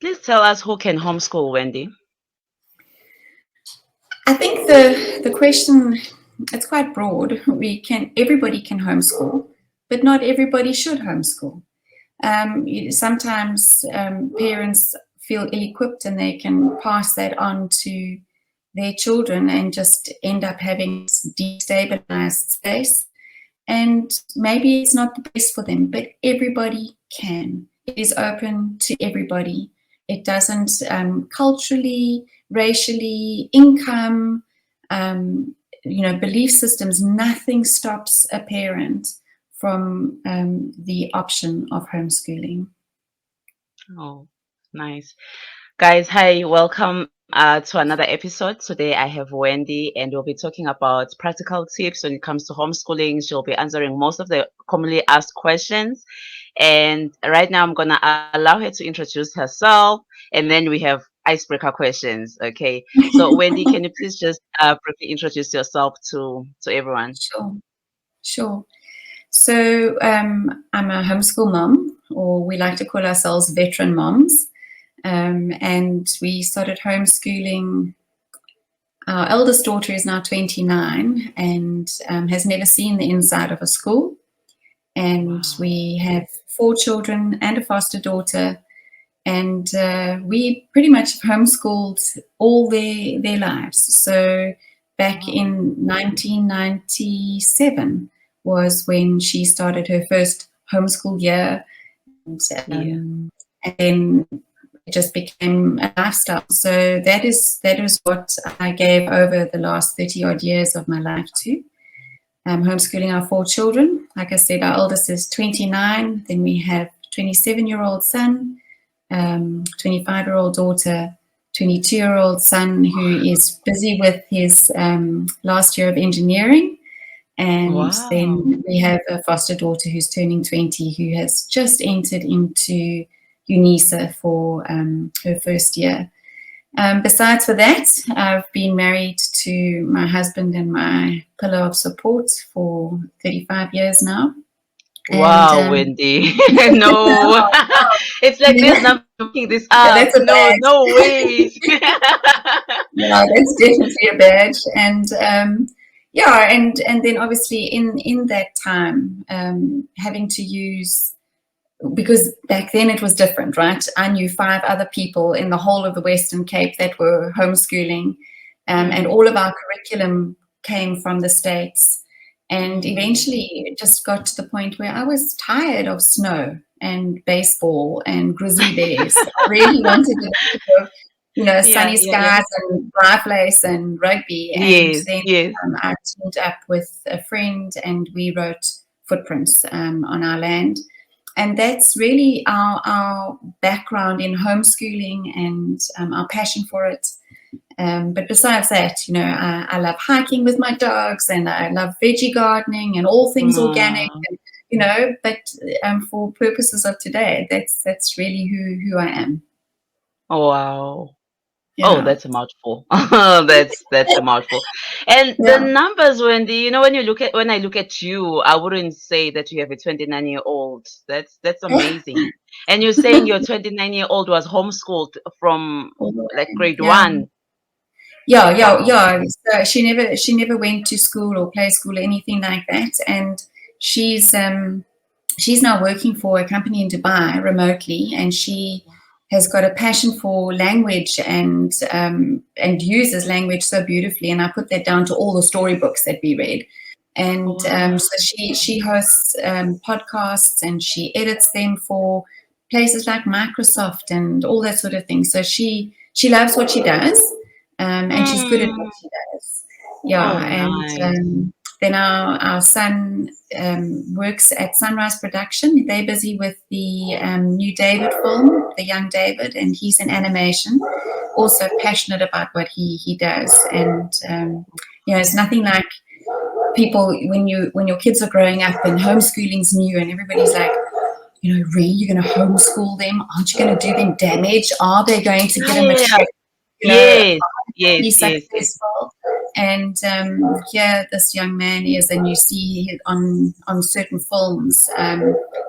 Please tell us who can homeschool, Wendy. I think the question, it's quite broad. Everybody can homeschool, but not everybody should homeschool. Sometimes parents feel ill-equipped and they can pass that on to their children and just end up having this destabilized space. And maybe it's not the best for them, but everybody can. It is open to everybody. It doesn't culturally, racially, income, belief systems, nothing stops a parent from the option of homeschooling. Oh, nice. Guys, hi, welcome to another episode. Today I have Wendy and we'll be talking about practical tips when it comes to homeschooling. She'll be answering most of the commonly asked questions. And right now I'm going to allow her to introduce herself and then we have icebreaker questions. Okay. So Wendy, can you please just briefly introduce yourself to everyone? Sure. So I'm a homeschool mom, or we like to call ourselves veteran moms. And we started homeschooling. Our eldest daughter is now 29 and has never seen the inside of a school. And we have 4 children and a foster daughter. And we pretty much have homeschooled all their lives. So back in 1997 was when she started her first homeschool year. And then it just became a lifestyle. So that is what I gave over the last 30 odd years of my life to. Homeschooling our 4 children. Like I said, our oldest is 29. Then we have 27-year-old son, 25-year-old daughter, 22-year-old son who is busy with his last year of engineering. And then we have a foster daughter who's turning 20 who has just entered into UNISA for her first year. Besides for that, I've been married to my husband and my pillar of support for 35 years now. Wow, and, Wendy. No. It's like there's nothing making this up. That's a badge. No way. No, that's definitely a badge. And and then obviously in that time, having to use, because back then it was different, right? I knew 5 other people in the whole of the Western Cape that were homeschooling, and all of our curriculum came from the States. And eventually it just got to the point where I was tired of snow and baseball and grizzly bears. I really wanted to think of, sunny skies and bright lace and rugby. And then I teamed up with a friend and we wrote Footprints on our land. And that's really our background in homeschooling and our passion for it. But besides that, I love hiking with my dogs and I love veggie gardening and all things organic. And, but for purposes of today, that's really who I am. Oh, wow. Yeah. Oh, that's a mouthful. that's a mouthful. And the numbers, Wendy, when I look at you, I wouldn't say that you have a 29-year-old. That's amazing. And you're saying your 29-year-old was homeschooled from like grade 1. Yeah. So she never went to school or play school or anything like that. And she's now working for a company in Dubai remotely, and she has got a passion for language and uses language so beautifully. And I put that down to all the storybooks that we read. And so she hosts podcasts and she edits them for places like Microsoft and all that sort of thing. So she loves what she does, and she's good at what she does. And then our son works at Sunrise Production. They're busy with the new David film, The Young David, and he's in animation. Also passionate about what he does. And it's nothing like people when your kids are growing up and homeschooling's new and everybody's like, really, you're going to homeschool them? Aren't you going to do them damage? Are they going to get a matric? Yes. Be successful. And here this young man is, and you see on certain films,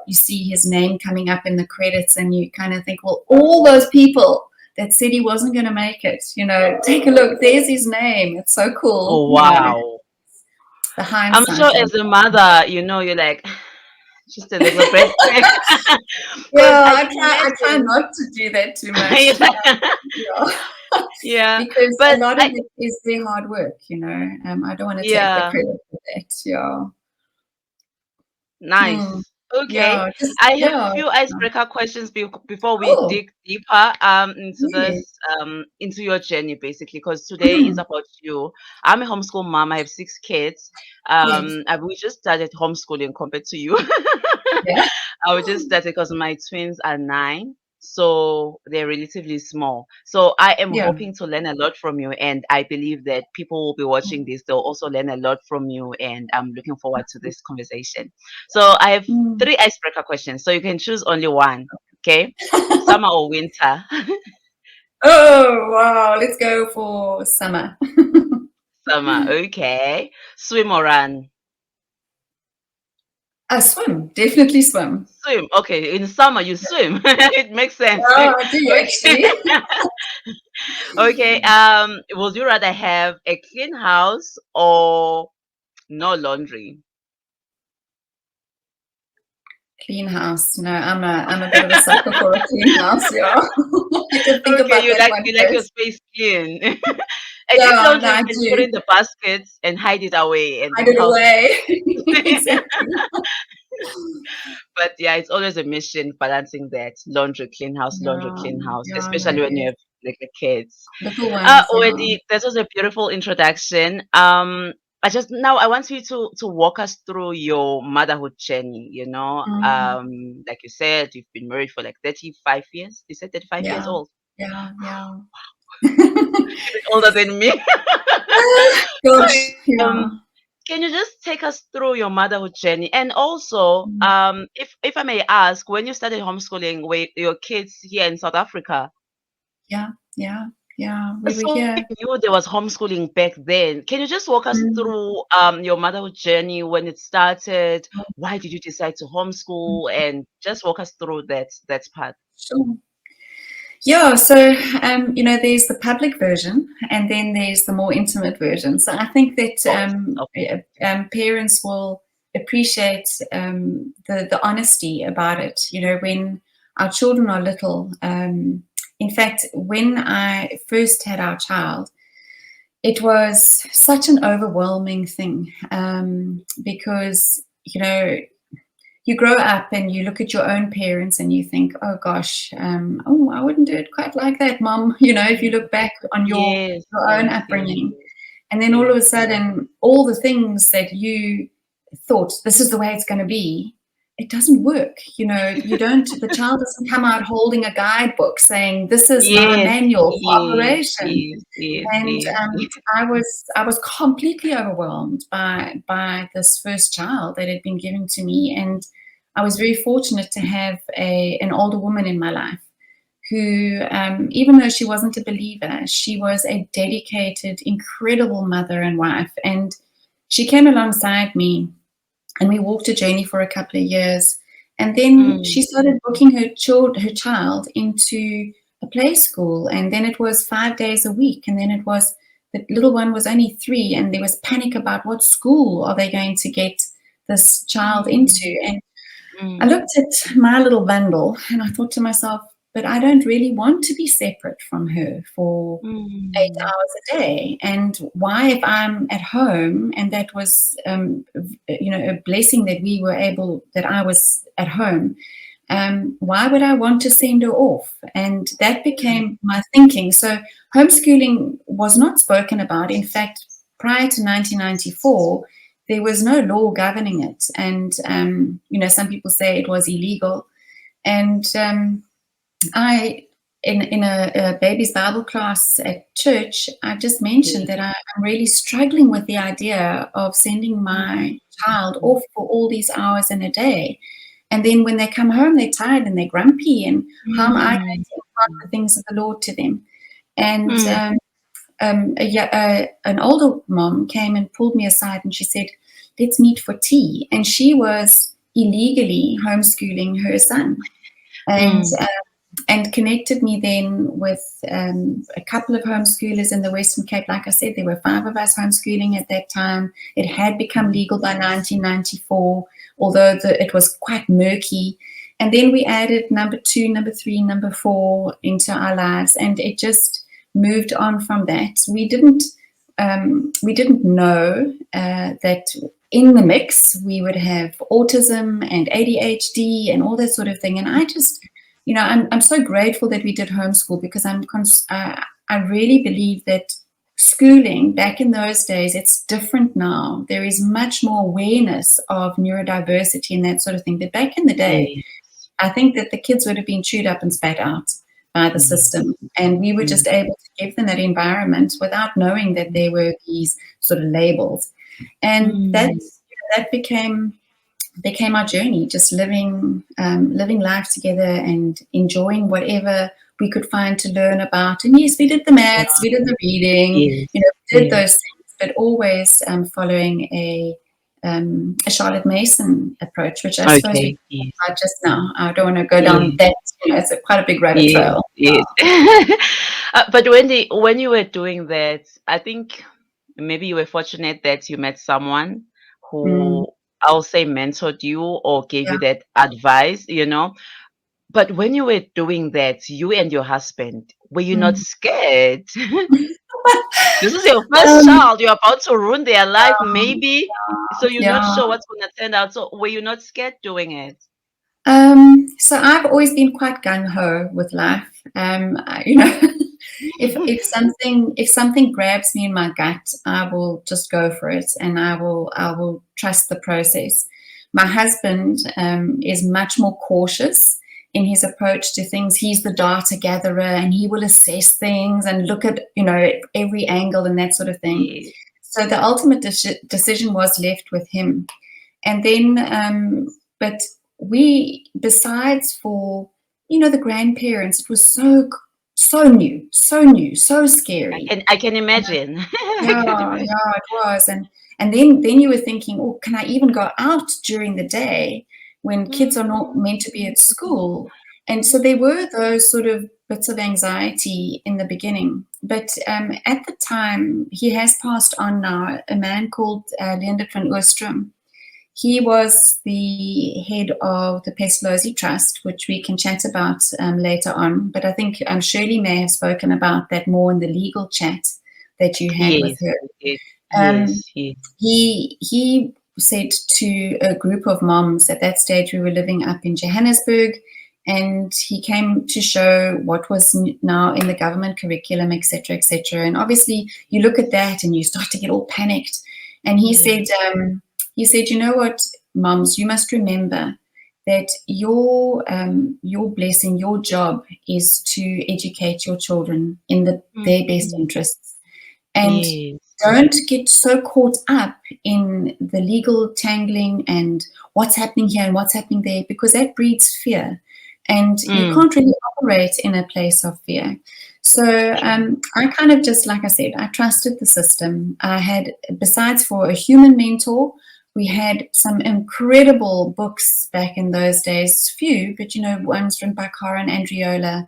you see his name coming up in the credits, and you kind of think, well, all those people that said he wasn't going to make it, take a look, there's his name. It's so cool, Oh, wow. the I'm hindsight. sure as a mother, you're like, just a little breath. Because Yeah, I I can try imagine. not to do that too much. It's like- Yeah. yeah, Because a but lot of it is their hard work, I don't want to take the yeah, credit for that. Yeah. Hmm. nice. Okay, Yeah. Just I have a yeah. few icebreaker questions before we Oh, dig deeper into yeah. this into your journey basically, because today is Mm. about you. I'm a homeschool mom. I have 6 kids. Yes. We just started homeschooling compared to you. Yeah. I would just start because my twins are 9, so they're relatively small. So I am Yeah. hoping to learn a lot from you, and I believe that people will be watching this. They'll also learn a lot from you, and I'm looking forward to this conversation. So I have Mm. 3 icebreaker questions, so you can choose only one. Okay, summer or winter? Oh, wow. Let's go for summer. Summer. Okay. Swim or run? Swim. Definitely swim. Swim. Okay. In summer, you swim. It makes sense. Yeah, I do Okay. actually. Okay. Would you rather have a clean house or no laundry? Clean house. No, I'm a bit of a sucker for a clean house. Yeah. I can think Okay, about you that like one you like your first. space clean. And if Yeah, no, laundry, you I can put do. in the baskets and hide it away, and Hide then the it house away. is clean. Exactly. But yeah, it's always a mission balancing that laundry, Yeah, clean house, yeah, no, especially it when you is. have like the kids. Little ones, yeah. Wendy, that was a beautiful introduction. I want you to walk us through your motherhood journey. Mm, Like you said, you've been married for like 35 years. You said 35 years yeah, old. yeah, yeah. You're older than me. Gosh, um, yeah. can you just take us through your motherhood journey? And also, Mm, if I may ask, when you started homeschooling with your kids here in South Africa, yeah, yeah, yeah. We were so here. I knew there was homeschooling back then. Can you just walk us Mm, through your motherhood journey, when it started? Why did you decide to mm, homeschool? And just walk us through that part. sure. Yeah, so there's the public version, and then there's the more intimate version. So I think that Both. Okay. parents will appreciate the honesty about it. When our children are little. In fact, when I first had our child, it was such an overwhelming thing because you grow up and you look at your own parents and you think, oh gosh, oh, I wouldn't do it quite like that, mom. If you look back on your Yes, your own yes, yes, upbringing, yes, and then all yes. of a sudden, all the things that you thought this is the way it's going to be, it doesn't work. You don't. The child doesn't come out holding a guidebook saying this is my Yes, manual for yes, operation. yes, yes, And yes, yes. I was completely overwhelmed by this first child that had been given to me, and I was very fortunate to have an older woman in my life who, even though she wasn't a believer, she was a dedicated, incredible mother and wife, and she came alongside me, and we walked a journey for a couple of years, and then Mm, she started booking her child into a play school, and then it was 5 days a week, and then it was the little one was only 3, and there was panic about what school are they going to get this child mm, into. And I mm, looked at my little bundle and I thought to myself, but I don't really want to be separate from her for 8 mm, hours a day. And why, if I'm at home, and that was, a blessing that I was at home, why would I want to send her off? And that mm, became my thinking. So homeschooling was not spoken about. In fact, prior to 1994, there was no law governing it. And, some people say it was illegal. And I, in a baby's Bible class at church, I just mentioned yes, that I'm really struggling with the idea of sending my child mm, off for all these hours in a day. And then when they come home, they're tired and they're grumpy. And how am I going mm, to impart the things of the Lord to them? And mm, an older mom came and pulled me aside and she said, let's meet for tea. And she was illegally homeschooling her son. And Mm. and connected me then with a couple of homeschoolers in the Western Cape. Like I said, there were 5 of us homeschooling at that time. It had become legal by 1994, although it was quite murky. And then we added number 2, number 3, number 4 into our lives, and it just moved on from that. We didn't know that in the mix we would have autism and ADHD and all that sort of thing. And I just, I'm so grateful that we did homeschool, because I really believe that schooling back in those days, it's different now. There is much more awareness of neurodiversity and that sort of thing. But back in the day, Yes. I think that the kids would have been chewed up and spat out by the Mm. system, and we were Mm. just able to give them that environment without knowing that there were these sort of labels. And Mm. that became our journey, just living life together and enjoying whatever we could find to learn about. And yes, we did the maths, we did the reading, Yes. we did Yes. those things, but always following a Charlotte Mason approach, which I suppose we Okay. talked Yes. about just now. I don't want to go down Yes. that, it's quite a big rabbit Yes. trail. Yes. But Wendy, when you were doing that, I think maybe you were fortunate that you met someone Mm, who, I'll say, mentored you or gave yeah. you that advice. But when you were doing that, you and your husband, were you not Mm. scared? This is your first Um, child. You're about to ruin their life, maybe. So you're not yeah. sure what's going to turn out. So were you not scared doing it? So I've always been quite gung ho with life. If something grabs me in my gut, I will just go for it, and I will trust the process. My husband is much more cautious in his approach to things. He's the data gatherer, and he will assess things and look at every angle and that sort of thing. Yes. So the ultimate decision was left with him. And then, but we, besides for, the grandparents, it was so new, so scary. I can imagine. I Yeah, can imagine. yeah, it was. And then you were thinking, oh, can I even go out during the day when kids are not meant to be at school? And so there were those sort of bits of anxiety in the beginning. But at the time, he has passed on now, a man called Leonard van Oostrom. He was the head of the Pestalozzi Trust, which we can chat about later on. But I think Shirley may have spoken about that more in the legal chat that you had with Yes, her. yes, Um, yes, yes. he said to a group of moms at that stage, we were living up in Johannesburg, and he came to show what was now in the government curriculum, etc., etc. And obviously, you look at that and you start to get all panicked. And Yeah. he said, you know what, moms, you must remember that your blessing, your job is to educate your children in their best Mm. interests. And Yes. don't get so caught up in the legal tangling and what's happening here and what's happening there, because that breeds fear. And you Mm. can't really operate in a place of fear. So I kind of just, like I said, I trusted the system. I had, besides for a human mentor, we had some incredible books back in those days, few, but ones written by Karen Andriola,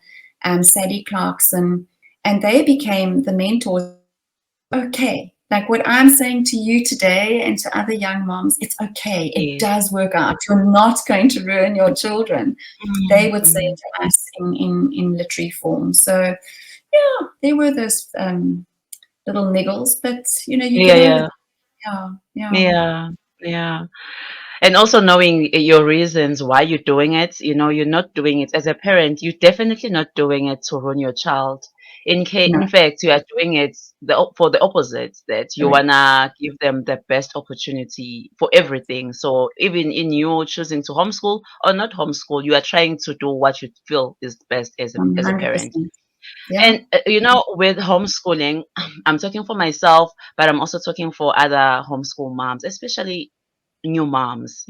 Sadie Clarkson, and they became the mentors. Okay. Like what I'm saying to you today and to other young moms, it's okay. It Yes. does work out. You're not going to ruin your children. They would say Mm. to us in literary form. So yeah, there were those little niggles, but you Yeah, get over yeah, them. Yeah, yeah. yeah, yeah. And also knowing your reasons why you're doing it. You're not doing it as a parent. You're definitely not doing it to ruin your child. No, In fact, you are doing it for the opposite, that you correct. wanna give them the best opportunity for everything. So even in you choosing to homeschool or not homeschool, you are trying to do what you feel is best as a parent. 100%. Yeah. And with homeschooling, I'm talking for myself, but I'm also talking for other homeschool moms, especially new moms,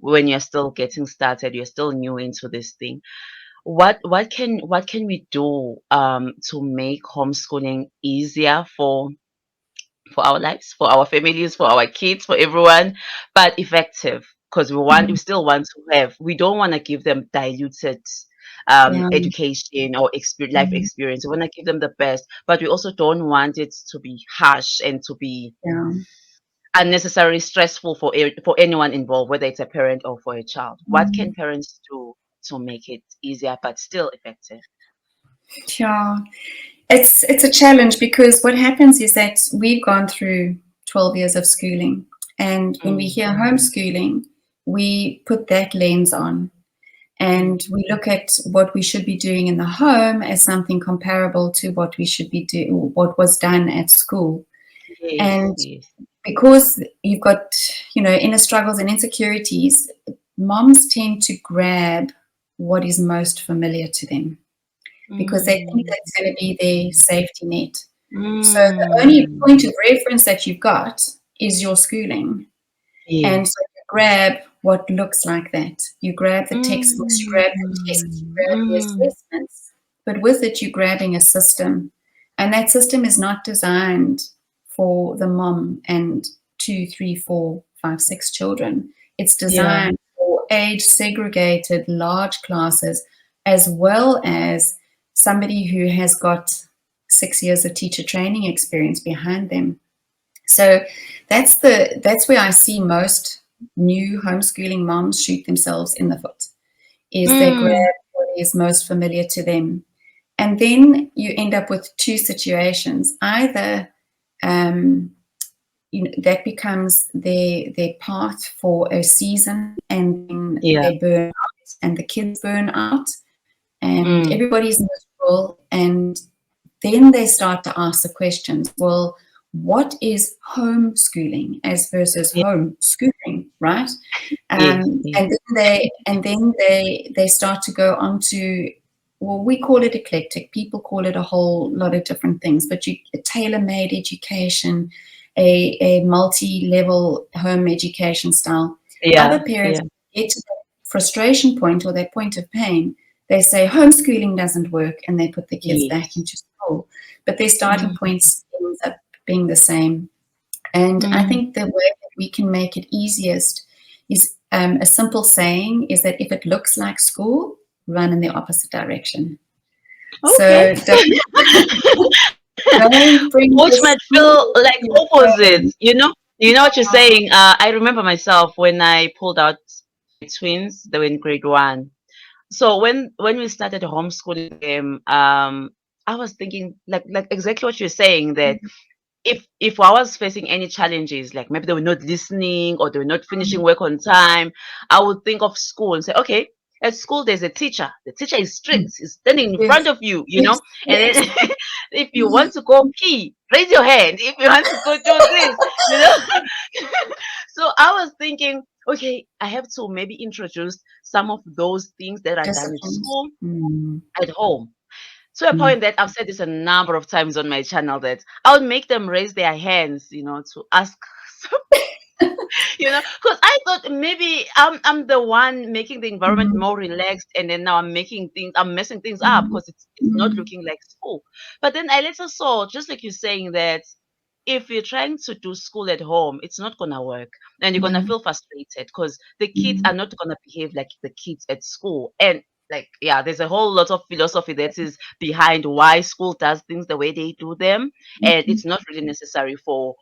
when you're still getting started, you're still new into this thing. what can we do to make homeschooling easier for our lives, for our families, for our kids, for everyone, but effective? Because we Mm. still want to we don't want to give them diluted Yeah. education or life Mm. experience. We want to give them the best, but we also don't want it to be harsh and to be Yeah. unnecessarily stressful for anyone involved, whether it's a parent or for a child. What can Mm. parents do to make it easier but still effective? Yeah. It's a challenge because what happens is that we've gone through 12 years of schooling, and when we Mm, hear homeschooling, we put that lens on, mm. and we look at what we should be doing in the home as something comparable to what we should be doing, what was done at school. Yes, And yes. because you've got, inner struggles and insecurities, moms tend to grab what is most familiar to them because they think Mm, that's going to be their safety net. So the only mm. point of reference that you've got is your schooling. And Yes. so you grab what looks like that. You grab the textbooks, you Mm, grab the tests, you grab the mm. assessments, but with it, you're grabbing a system. And that system is not designed for the mom and 2, 3, 4, 5, 6 children. It's Yeah. designed for age segregated large classes, as well as somebody who has got 6 years of teacher training experience behind them. So that's where I see most new homeschooling moms shoot themselves in the foot, is they grab Mm, what is most familiar to them. And then you end up with two situations. Either um, that becomes their path for a season, and then yeah. they burn out and the kids burn out and Mm, everybody's miserable, and then they start to ask the questions, well, what is homeschooling as versus yeah. homeschooling, right? Yes, yes. And then they start to go on to, well, we call it eclectic. People call it a whole lot of different things, but a tailor-made education, a multi-level home education style. Other Yeah, parents yeah. get to that frustration point or that point of pain. They say homeschooling doesn't work, and they put the kids back Yes. into school. But their starting Mm, points ends up being the same. And I mm. think the way that we can make it easiest is a simple saying is that if it looks like school, run in the opposite direction. Okay. So don't bring Which the might school feel like into your opposites, home. you know? You know what you're saying? I remember myself when I pulled out my twins, they were in grade one. So when we started homeschooling them, I was thinking like exactly what you're saying, that if I was facing any challenges, like maybe they were not listening or they were not finishing work on time, I would think of school and say, okay, at school there's a teacher. The teacher is strict. He's standing in front Yes, of you, you yes, know. And yes. then if you want to go pee, raise your hand. If you want to go do this, you know. So I was thinking, okay, I have to maybe introduce some of those things that are done at Disciplines. school at home, to a Mm. point that I've said this a number of times on my channel, that I would make them raise their hands, to ask, because I thought maybe I'm the one making the environment Mm. more relaxed, and then now I'm messing things up Mm. because it's not Mm. looking like school. But then I later saw, just like you're saying, that if you're trying to do school at home, it's not gonna work, and you're gonna Mm. feel frustrated because the kids Mm. are not gonna behave like the kids at school. And like, yeah, there's a whole lot of philosophy that is behind why school does things the way they do them, and Mm. it's not really necessary for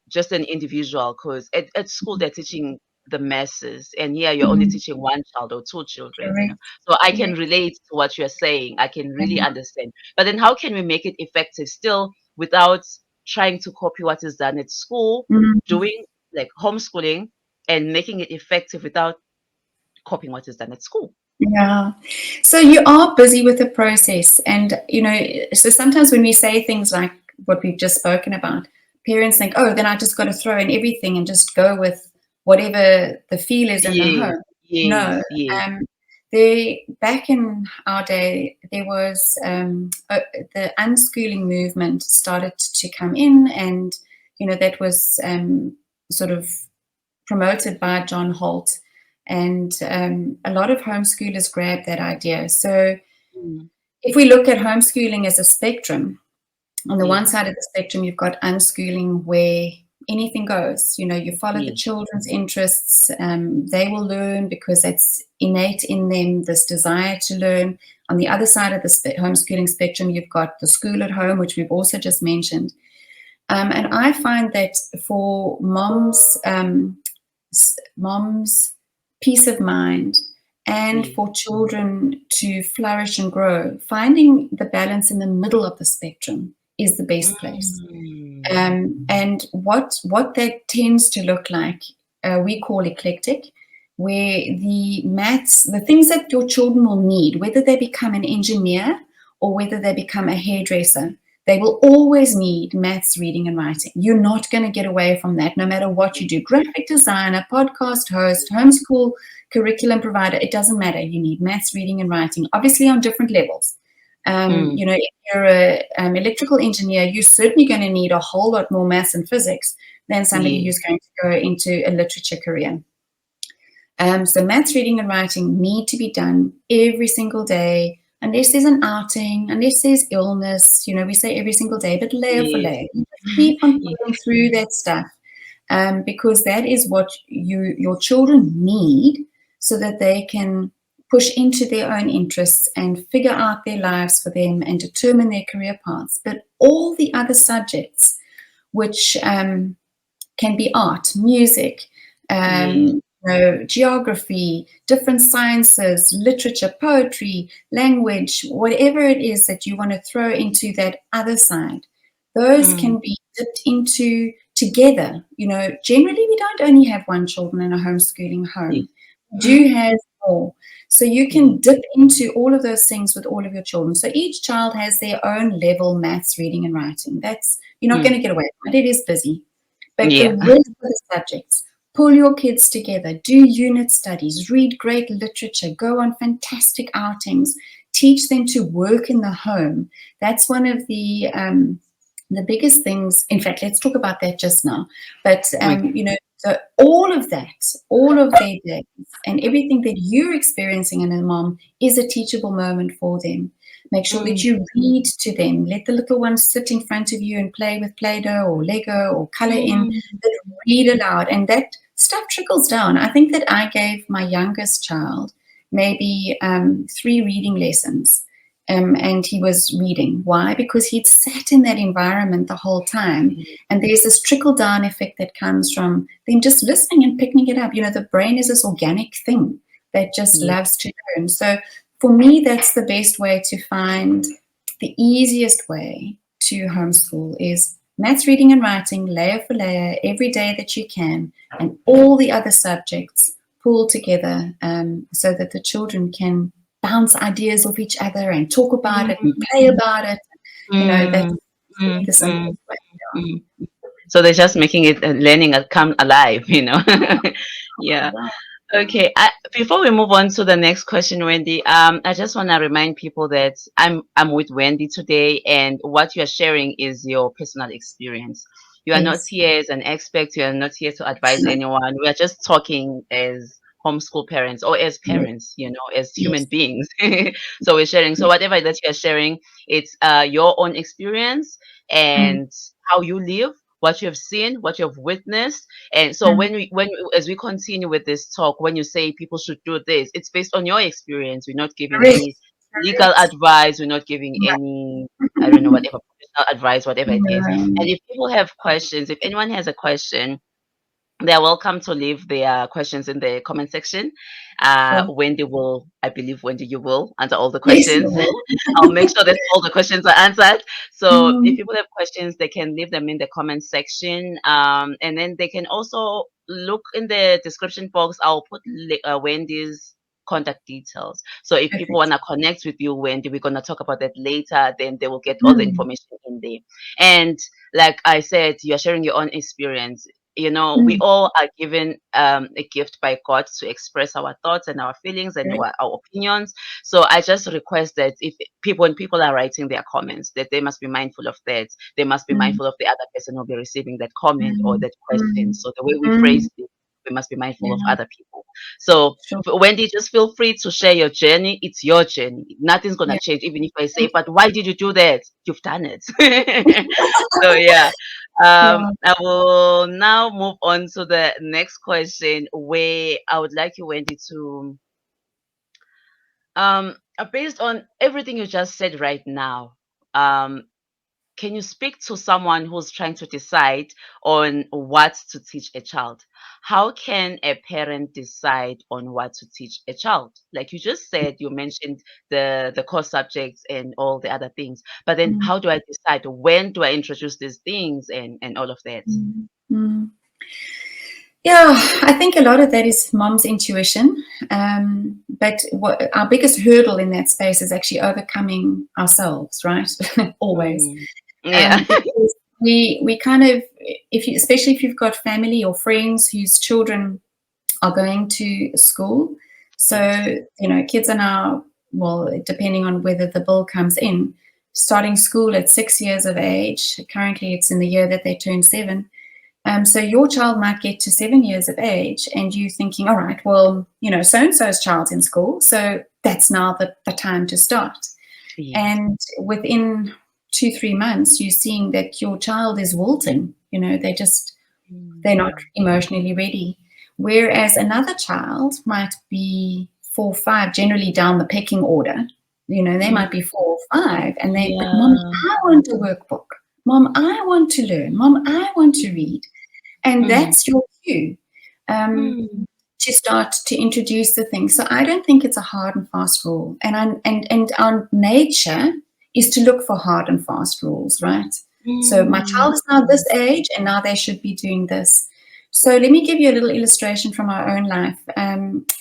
just an individual, because at school they're teaching the masses, and here you're only Mm. teaching one child or two children. Correct. So I can Correct. relate to what you're saying. I can really Yeah. understand. But then how can we make it effective still without trying to copy what is done at school, Mm. doing like homeschooling and making it effective without copying what is done at school? Yeah. So you are busy with the process. And, so sometimes when we say things like what we've just spoken about, parents think, oh, then I just got to throw in everything and just go with whatever the feel is in the Yes, home. No. yes, yes. Um, back in our day, there was the unschooling movement started to come in, and, that was sort of promoted by John Holt. And a lot of homeschoolers grab that idea. So Mm. if we look at homeschooling as a spectrum, on the one Yes. side of the spectrum, you've got unschooling where anything goes. You follow the Yes. children's interests. They will learn because that's innate in them, this desire to learn. On the other side of the homeschooling spectrum, you've got the school at home, which we've also just mentioned. And I find that for moms' peace of mind and Yes. for children to flourish and grow, finding the balance in the middle of the spectrum is the best place. Mm. And what that tends to look like, we call eclectic, where the maths, the things that your children will need, whether they become an engineer or whether they become a hairdresser, they will always need maths, reading, and writing. You're not going to get away from that, no matter what you do. Graphic designer, podcast host, homeschool curriculum provider, it doesn't matter. You need maths, reading, and writing, obviously on different levels. Mm. If you're an electrical engineer, you're certainly going to need a whole lot more maths and physics than somebody Yes. who's going to go into a literature career. So maths, reading, and writing need to be done every single day, unless there's an outing, unless there's illness. We say every single day, but layer for Yes. layer. You just keep on Yes. pulling through that stuff, because that is what your children need, so that they can push into their own interests and figure out their lives for them and determine their career paths. But all the other subjects, which can be art, music, Yes. geography, different sciences, literature, poetry, language, whatever it is that you want to throw into that other side, those Mm. can be dipped into together. Generally we don't only have one children in a homeschooling Yes. home. We Mhm. do have more. So you Yes. can dip into all of those things with all of your children. So each child has their own level, maths, reading, and writing. You're not going Mm. to get away from it. It is busy. But the Yeah. rest of the subjects, pull your kids together, do unit studies, read great literature, go on fantastic outings, teach them to work in the home. That's one of the biggest things. In fact, let's talk about that just now. But Okay. so all of that, all of their days, and everything that you're experiencing in a mom is a teachable moment for them. Make sure that Mm. you read to them. Let the little ones sit in front of you and play with Play-Doh or Lego or color in, Mm. but read aloud. And that stuff trickles down. I think that I gave my youngest child maybe 3 reading lessons. And he was reading. Why? Because he'd sat in that environment the whole time. And there's this trickle down effect that comes from them just listening and picking it up. The brain is this organic thing that just Yes. loves to learn. So for me, that's the best way to find the easiest way to homeschool is maths, reading, and writing, layer for layer, every day that you can, and all the other subjects pulled together, so that the children can bounce ideas off each other and talk about it and play about it. That's Mm. really Mm. the Mm. simplest way. Mm. So they're just making it learning come alive. Yeah. Okay. Before we move on to the next question, Wendy, I just want to remind people that I'm with Wendy today, and what you are sharing is your personal experience. You are not Yes. here as an expert. You are not here to advise anyone. We are just talking as homeschool parents or as Yes. parents, as human Yes. beings. So we're sharing. So whatever that you are sharing, it's your own experience Mm, and how you live, what you have seen, what you have witnessed. And so mm. as we continue with this talk, when you say people should do this, it's based on your experience. We're not giving Correct. any legal Correct. advice. We're not giving any, I don't know, whatever professional advice, whatever it is. And if people have questions, if anyone has a question, they are welcome to leave their questions in the comment section. Sure. Wendy will, I believe, Wendy, you will answer all the Yes, you questions. will. I'll make sure that all the questions are answered. So if Mm, people have questions, they can leave them in the comment section. And then they can also look in the description box. I'll put Wendy's contact details. So if people want perfect. to connect with you, Wendy, we're going to talk about that later. Then they will get all the Mm, information in there. And like I said, you're sharing your own experience. We mm, all are given a gift by God to express our thoughts and our feelings and correct. our opinions. So I just request that when people are writing their comments, that they must be mindful of that. They must be Mm, mindful of the other person who will be receiving that comment or mm, that question. mm, So the way we mm. phrase it, we must be mindful of Yeah. other people. So Sure. Wendy, just feel free to share your journey. It's your journey. Nothing's gonna Yeah. change, even if I say, "But why did you do that?" You've done it. So yeah, Yeah. I will now move on to the next question, where I would like you, Wendy, to based on everything you just said right now, um, can you speak to someone who's trying to decide on what to teach a child? How can a parent decide on what to teach a child? Like you just said, you mentioned the core subjects and all the other things, but then Mm, how do I decide when do I introduce these things and all of that? mm, mm. Yeah, I think a lot of that is mom's intuition. But what our biggest hurdle in that space is actually overcoming ourselves, right? Always. Mm. Yeah. Because we kind of, if you, especially if you've got family or friends whose children are going to school. Yes. So, kids are now, well, depending on whether the bill comes in, starting school at 6 years of age. Currently, it's in the year that they turn 7. So your child might get to 7 years of age, and you thinking, all right, well, so and so's child's in school, so that's now the time to start. Yes. And within 2-3 months, you're seeing that your child is wilting. They're not Mm. emotionally ready. Whereas another child might be 4, 5, generally down the pecking order. They Mm. might be 4 or 5, but mom, Yeah. I want a workbook. Mom, I want to learn. Mom, I want to read. And Mm. that's your cue Mm. to start to introduce the thing. So I don't think it's a hard and fast rule. And our nature is to look for hard and fast rules, right? So my Mm. child is now this age, and now they should be doing this. So let me give you a little illustration from our own life.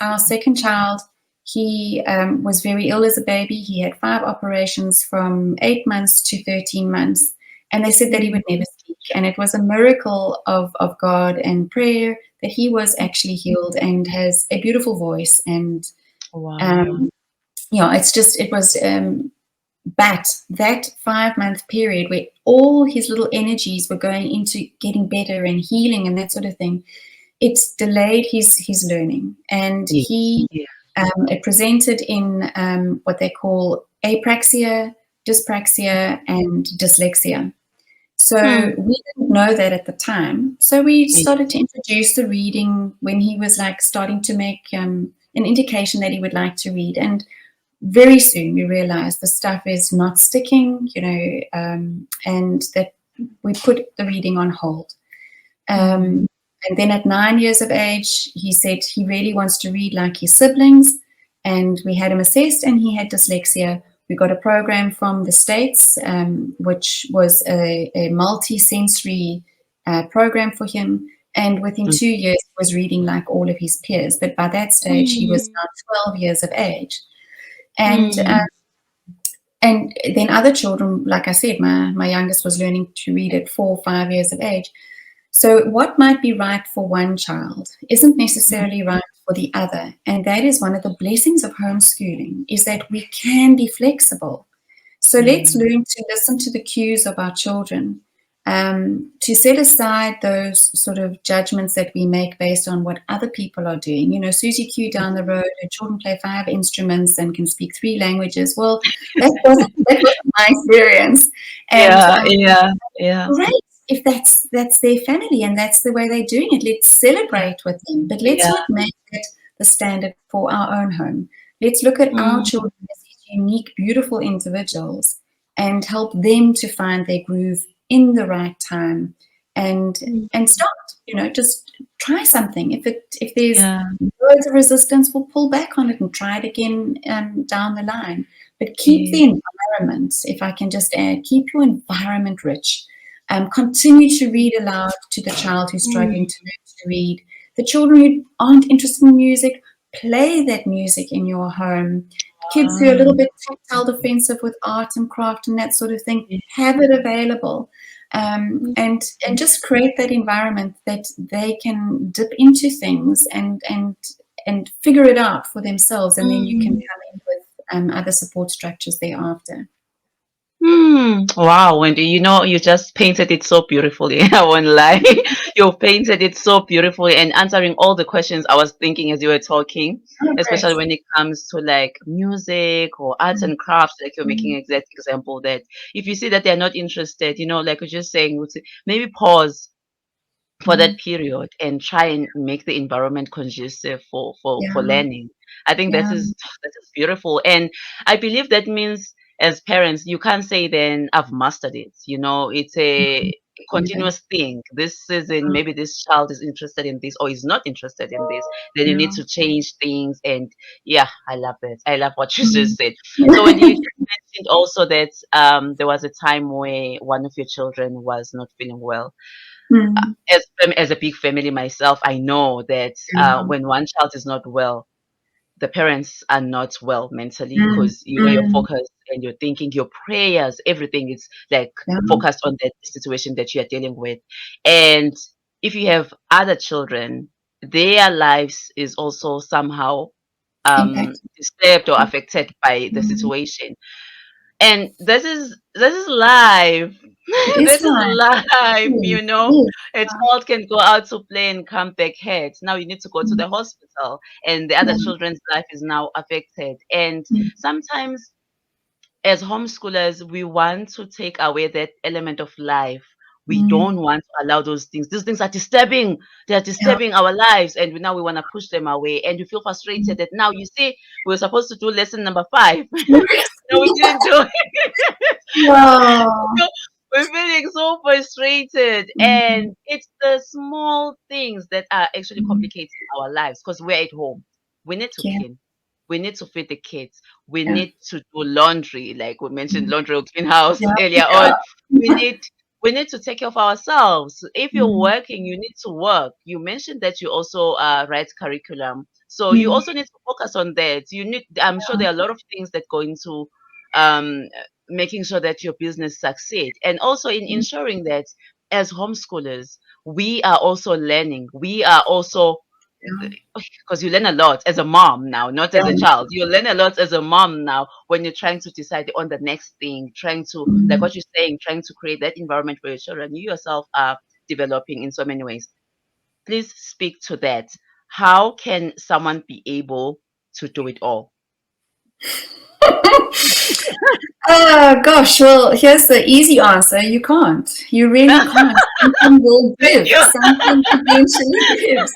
Our second child, he was very ill as a baby. He had 5 operations from 8 months to 13 months. And they said that he Mm. would never speak. And it was a miracle of God and prayer that he was actually healed and has a beautiful voice. And Wow. um, it was but that 5 month period where all his little energies were going into getting better and healing and that sort of thing, it delayed his learning. And Yes. Yeah. it presented in what they call apraxia, dyspraxia, and dyslexia. So Hmm. we didn't know that at the time. So we Yeah. started to introduce the reading when he was like starting to make an indication that he would like to read. And very soon we realized the stuff is not sticking, and that we put the reading on hold. Mm. And then at 9 years of age, he said he really wants to read like his siblings. And we had him assessed, and he had dyslexia. We got a program from the States, which was a multi-sensory program for him. And within Mm. 2 years, he was reading like all of his peers. But by that stage, he was Mm. now 12 years of age. And Mm. and then other children, like I said, my youngest was learning to read at 4 or 5 years of age. So what might be right for one child isn't necessarily right for the other. And that is one of the blessings of homeschooling, is that we can be flexible. So let's Mm. learn to listen to the cues of our children, to set aside those sort of judgments that we make based on what other people are doing. Susie Q down the road, her children play 5 instruments and can speak 3 languages. Well, that wasn't my experience. And Yeah. Yeah. Yeah. great, if that's their family and that's the way they're doing it. Let's celebrate with them, but let's Yeah. not make it the standard for our own home. Let's look at our Mm. children as these unique, beautiful individuals and help them to find their groove in the right time, and Mm. start. Just try something. If there's Yeah. loads of resistance, we'll pull back on it and try it again down the line. But keep Yeah. the environment, if I can just add, keep your environment rich. Continue to read aloud to the child who's struggling Mm. to learn to read. The children who aren't interested in music, play that music in your home. Kids who are a Wow. little bit tactile defensive with art and craft and that sort of thing, Yeah. have it available. Mm. And just create that environment that they can dip into things and figure it out for themselves, and then you can Mm. come in with other support structures thereafter. Wow, Wendy, you just painted it so beautifully. I won't lie. You painted it so beautifully and answering all the questions I was thinking as you were talking, Oh, great. especially when it comes to like music or arts Mm, and crafts, like you're making mm, an exact example that if you see that they're not interested, like you're just saying, maybe pause for that mm. period and try and make the environment conducive for Yeah, learning. I think that yeah, is that is beautiful. And I believe that means as parents, you can't say then I've mastered it. It's a never. continuous thing. This season, maybe this child is interested in this or is not interested in this. Then you need Yeah. to change things. And yeah, I love that. I love what you Mm. just said. So when you just mentioned also that there was a time where one of your children was not feeling well, Mm. as a big family myself, I know that Yeah. when one child is not well, the parents are not well mentally Mm. because you're Mm. focused and you're thinking your prayers, everything is like Yeah. focused on that situation that you are dealing with. And if you have other children, their lives is also somehow Impact. disturbed or affected by the Mm. situation. And this is live. It is This is life. live, It you is. know. It is. A child can go out to play and come back hurt. Now you need to go to Mm. the hospital, and the other Yeah. children's life is now affected. And Mm. sometimes, as homeschoolers, we want to take away that element of life. We Mm. don't want to allow those things. These things are disturbing. They are Yeah. disturbing our lives, and now we want to push them away. And you feel frustrated Mm. that now you see we were supposed to do lesson number 5. Yes. No, we didn't do it. Yeah. So we're feeling so frustrated, Mm. and it's the small things that are actually Mm. complicating our lives because we're at home. We need to Yeah. clean. We need to feed the kids. We Yeah. need to do laundry, like we mentioned, Mm. laundry or clean house Yeah. earlier on. Yeah. We need we need to take care of ourselves. If you're Mm. working, you need to work. You mentioned that you also write curriculum, so you Mm. also need to focus on that. I'm sure there are a lot of things that go into um, making sure that your business succeed, and also in Mm. ensuring that as homeschoolers, we are also learning. We are also Yeah. because you learn a lot as a mom now, not as a Yeah. child. You learn a lot as a mom now when you're trying to decide on the next thing, trying to, like Mm. what you're saying, trying to create that environment for your children. You yourself are developing in so many ways. Please speak to that. How can someone be able to do it all? Oh gosh, well, here's the easy answer. You can't. You really can't. Something will Thank give. you. Something eventually gives.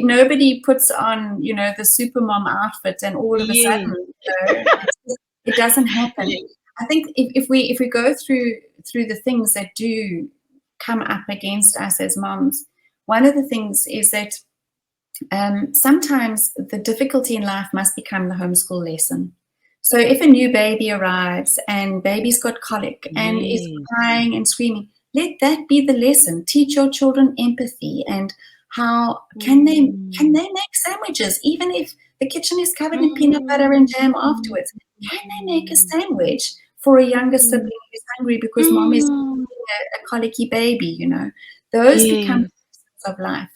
Nobody puts on, the supermom outfit and all of a Yes. sudden, it doesn't happen. Yes. I think if we go through the things that do come up against us as moms, one of the things is that sometimes the difficulty in life must become the homeschool lesson. So if a new baby arrives and baby's got colic and is Yes. crying and screaming, let that be the lesson. Teach your children empathy and how can they make sandwiches, even if the kitchen is covered in peanut butter and jam afterwards. Can they make a sandwich for a younger sibling who's hungry because mom is a colicky baby? Those become Yes. lessons of life.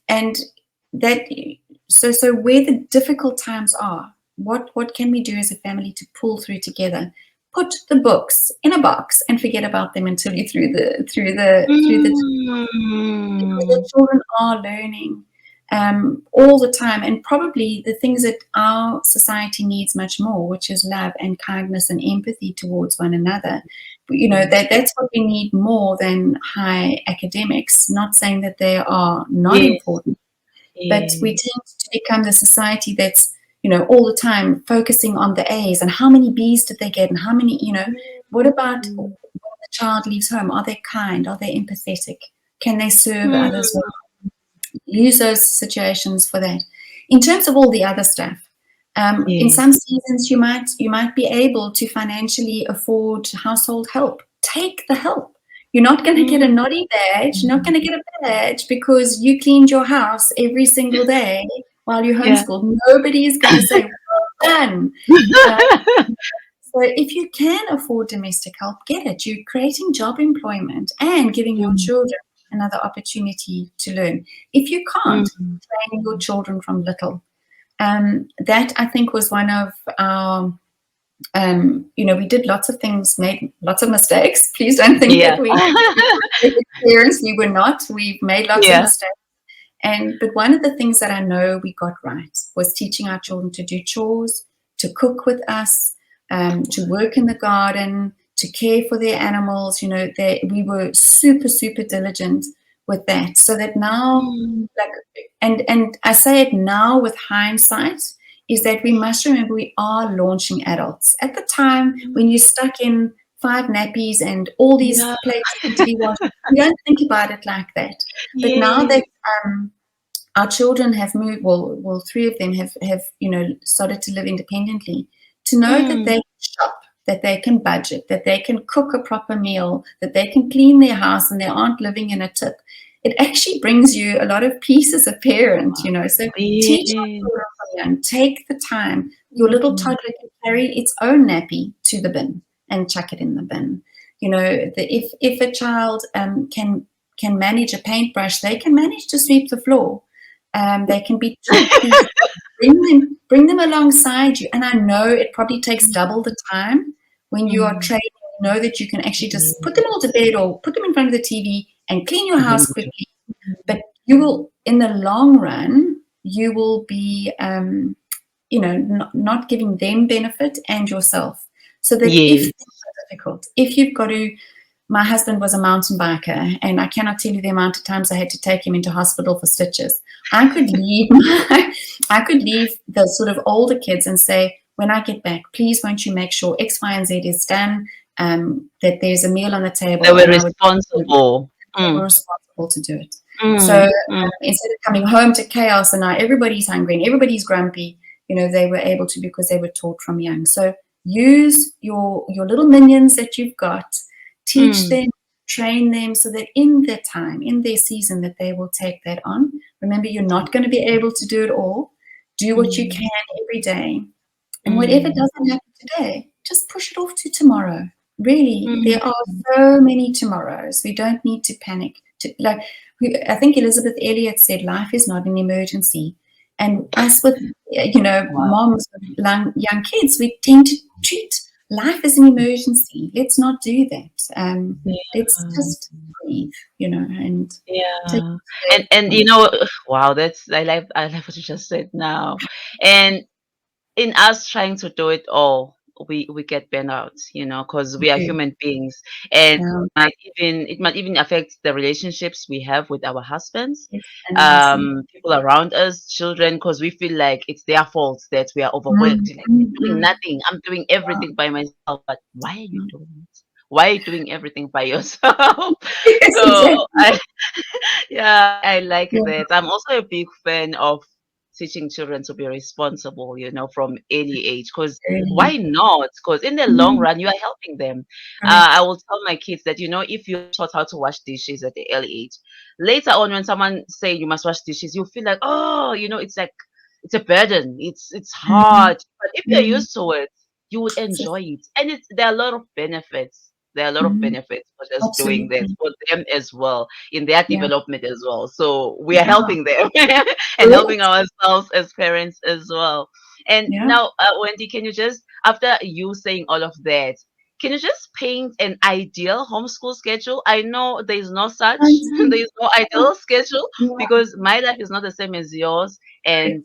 And that so where the difficult times are, what can we do as a family to pull through together? Put the books in a box and forget about them until you're through the because the Mm. children are learning all the time, and probably the things that our society needs much more, which is love and kindness and empathy towards one another. That's what we need more than high academics. Not saying that they are not Yes. important, but we Yes. tend to become the society that's all the time focusing on the A's and how many B's did they get and how many. What about when Mm. the child leaves home? Are they kind? Are they empathetic? Can they serve Mm. others well? Use those situations for that. In terms of all the other stuff, in Yes. some seasons you might be able to financially afford household help. Take the help. You're not going to get a Mm. naughty badge. You're not going to get a badge because you cleaned your house every single day while you Yeah. homeschooled. Nobody is going to say, well done. Uh, so if you can afford domestic help, get it. You're creating job employment and giving your Mm. children another opportunity to learn. If you can't, Mm. training your children from little. That I think was one of our we did lots of things, made lots of mistakes. Please don't think Yeah. that we parents. We were not. We've made lots of Yeah. mistakes. But one of the things that I know we got right was teaching our children to do chores, to cook with us, to work in the garden, to care for their animals. We were super, super diligent with that. So that now, Mm. like, and I say it now with hindsight, is that we must remember we are launching adults. At the time when you're stuck in 5 nappies and all these Yeah. plates need to be washed, you don't think about it like that. But now Yes. that our children have moved, well, 3 of them have started to live independently, to know that they Mm. can shop, that they can budget, that they can cook a proper meal, that they can clean their house and they aren't living in a tip, it actually brings you a lot of peace as a parent. So teach our Yes. children from young, take the time. Your little Mm. toddler can carry its own nappy to the bin and chuck it in the bin. If a child can manage a paintbrush, they can manage to sweep the floor. They can be taught these. Bring them alongside you. And I know it probably takes double the time when you are Mm. training. You know that you can actually just put them all to bed or put them in front of the TV and clean your house quickly. But you will, in the long run, you will be, not giving them benefit and yourself. So that if Yes. it's difficult, if you've got to, my husband was a mountain biker, and I cannot tell you the amount of times I had to take him into hospital for stitches. I could leave the sort of older kids and say, when I get back, please won't you make sure X, Y, and Z is done, that there's a meal on the They table, were and I would responsible. they were Mm. responsible to do it. So Mm. Mm. instead of coming home to chaos and now everybody's hungry and everybody's grumpy, they were able to, because they were taught from young. So use your little minions that you've got, teach Mm. them, train them, so that in their time, in their season, that they will take that on. Remember, you're not going to be able to do it all. Do what you Mm. can every day. And whatever Mm. doesn't happen today, just push it off to tomorrow. Really, Mm. there are so many tomorrows. We don't need to panic. I think Elizabeth Elliot said, life is not an emergency. And us with, Wow. moms with young kids, we tend to treat life as an emergency. Let's not do that. Let's Yeah. just breathe, and take Yeah. it And day. wow, that's I like what you just said now. And in us trying to do it all, we get burnout, because we are human beings, and Yeah, it might even affect the relationships we have with our husbands, yes, amazing. people around us, children, because we feel like it's their fault that we are overworked. Mm, Like, mm, you're doing mm. nothing. I'm doing everything by myself. But why are you doing it? Why are you doing everything by yourself? Yes, So exactly. yeah, I like Yeah, that. I'm also a big fan of teaching children to be responsible, from early age. Because really. why not? Because in the long Mm, run, you are helping them. I correct. will tell my kids that, if you're taught how to wash dishes at the early age, later on when someone say you must wash dishes, you feel like, oh, it's like it's a burden. It's Mm, hard. But if you're mm. used to it, you would So, enjoy it. And there are a lot of benefits. There are a lot of mm, benefits for just doing that absolutely. for them as well, in their Yeah, development as well. So we are yeah. helping them and helping Correct. ourselves as parents as well. And Yeah. now, Wendy, can you just, after you saying all of that, can you just paint an ideal homeschool schedule? I know there is no And, such, there is no ideal schedule, yeah, because my life is not the same as yours, and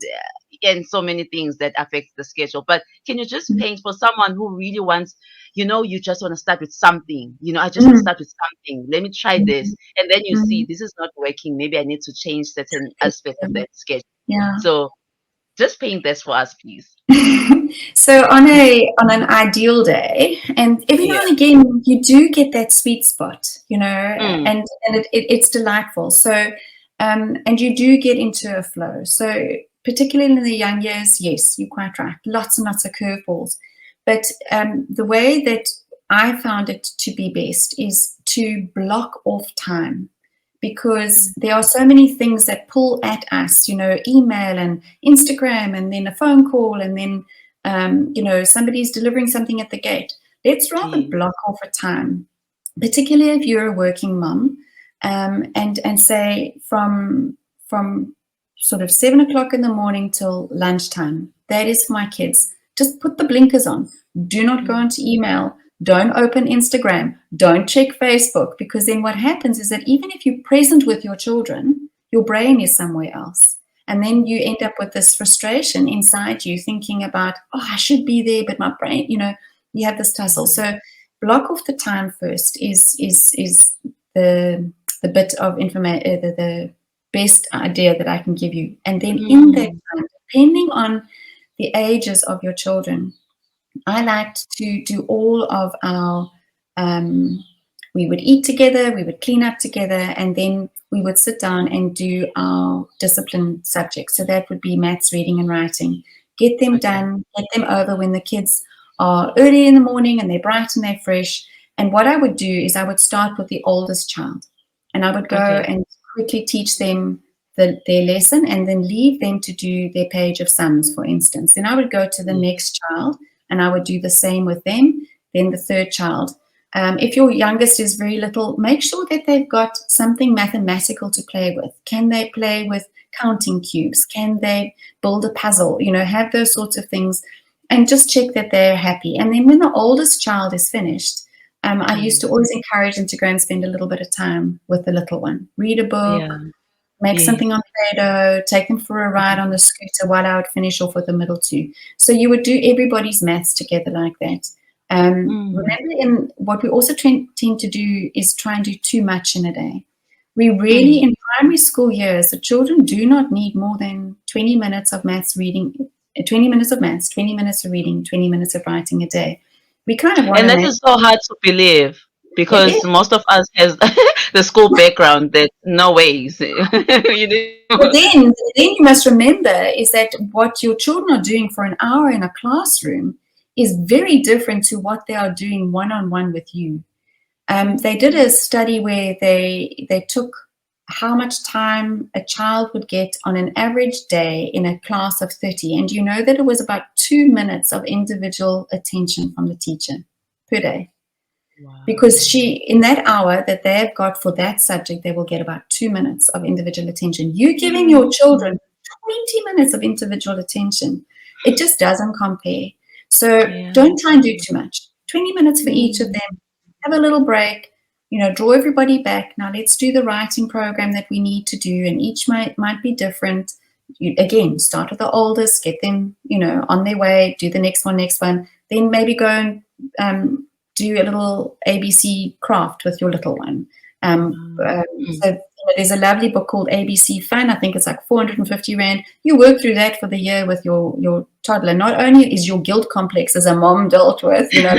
correct. so many things that affect the schedule. But can you just Mm, paint for someone who really wants, you just want to start with something. I just want to mm, start with something. Let me try mm, this. And then you see mm. this is not working. Maybe I need to change certain Correct. aspects of that schedule. Yeah. So just paint this for us, please. So on an ideal day, and every now Yeah. and again you do get that sweet spot, Mm, and it's delightful. So and you do get into a flow. So particularly in the young years, yes, you're quite right. Lots and lots of curveballs. But the way that I found it to be best is to block off time, because there are so many things that pull at us, email and Instagram, and then a phone call, and then, somebody's delivering something at the gate. Let's rather yeah. block off a time, particularly if you're a working mom, and say from sort of 7 o'clock in the morning till lunchtime. That is for my kids. just put the blinkers on. Do not go into email. Don't open Instagram. Don't check Facebook, because then what happens is that even if you're present with your children, your brain is somewhere else. And then you end up with this frustration inside you, thinking about, oh, I should be there, but my brain, you have this tussle. So block off the time first is the bit of information, the best idea that I can give you. And then in that time, depending on the ages of your children, I liked to do all of our, we would eat together, we would clean up together, and then we would sit down and do our discipline subjects. So that would be maths, reading, and writing. Get them done, get them over when the kids are early in the morning and they're bright and they're fresh. And what I would do is I would start with the oldest child, and I would go and quickly teach them their lesson, and then leave them to do their page of sums, for instance. Then I would go to the next child, and I would do the same with them. Then the third child. If your youngest is very little, make sure that they've got something mathematical to play with. Can they play with counting cubes? Can they build a puzzle? Have those sorts of things, and just check that they're happy. And then when the oldest child is finished, I used to always encourage them to go and spend a little bit of time with the little one. Read a book, make something on Play-Doh, take them for a ride on the scooter while I would finish off with the middle two. So you would do everybody's maths together like that. Remember, what we also tend to do is try and do too much in a day. We really, in primary school years, the children do not need more than 20 minutes of maths reading, 20 minutes of maths, 20 minutes of reading, 20 minutes of writing a day. We kind of want And to that is so hard to believe, because most of us has the school background that no ways. But then you must remember is that what your children are doing for an hour in a classroom is very different to what they are doing one-on-one with you. They did a study where they took how much time a child would get on an average day in a class of 30. And you know that it was about 2 minutes of individual attention from the teacher per day. Wow. Because in that hour that they've got for that subject, they will get about 2 minutes of individual attention. You giving your children 20 minutes of individual attention, it just doesn't compare. So don't try and do too much. 20 minutes for each of them. Have a little break, draw everybody back. Now let's do the writing program that we need to do, and each might be different. Again, start with the oldest, get them, on their way, do the next one, then maybe go and do a little ABC craft with your little one. So there's a lovely book called ABC Fun. I think it's like 450 Rand. You work through that for the year with your toddler. Not only is your guilt complex as a mom dealt with, they got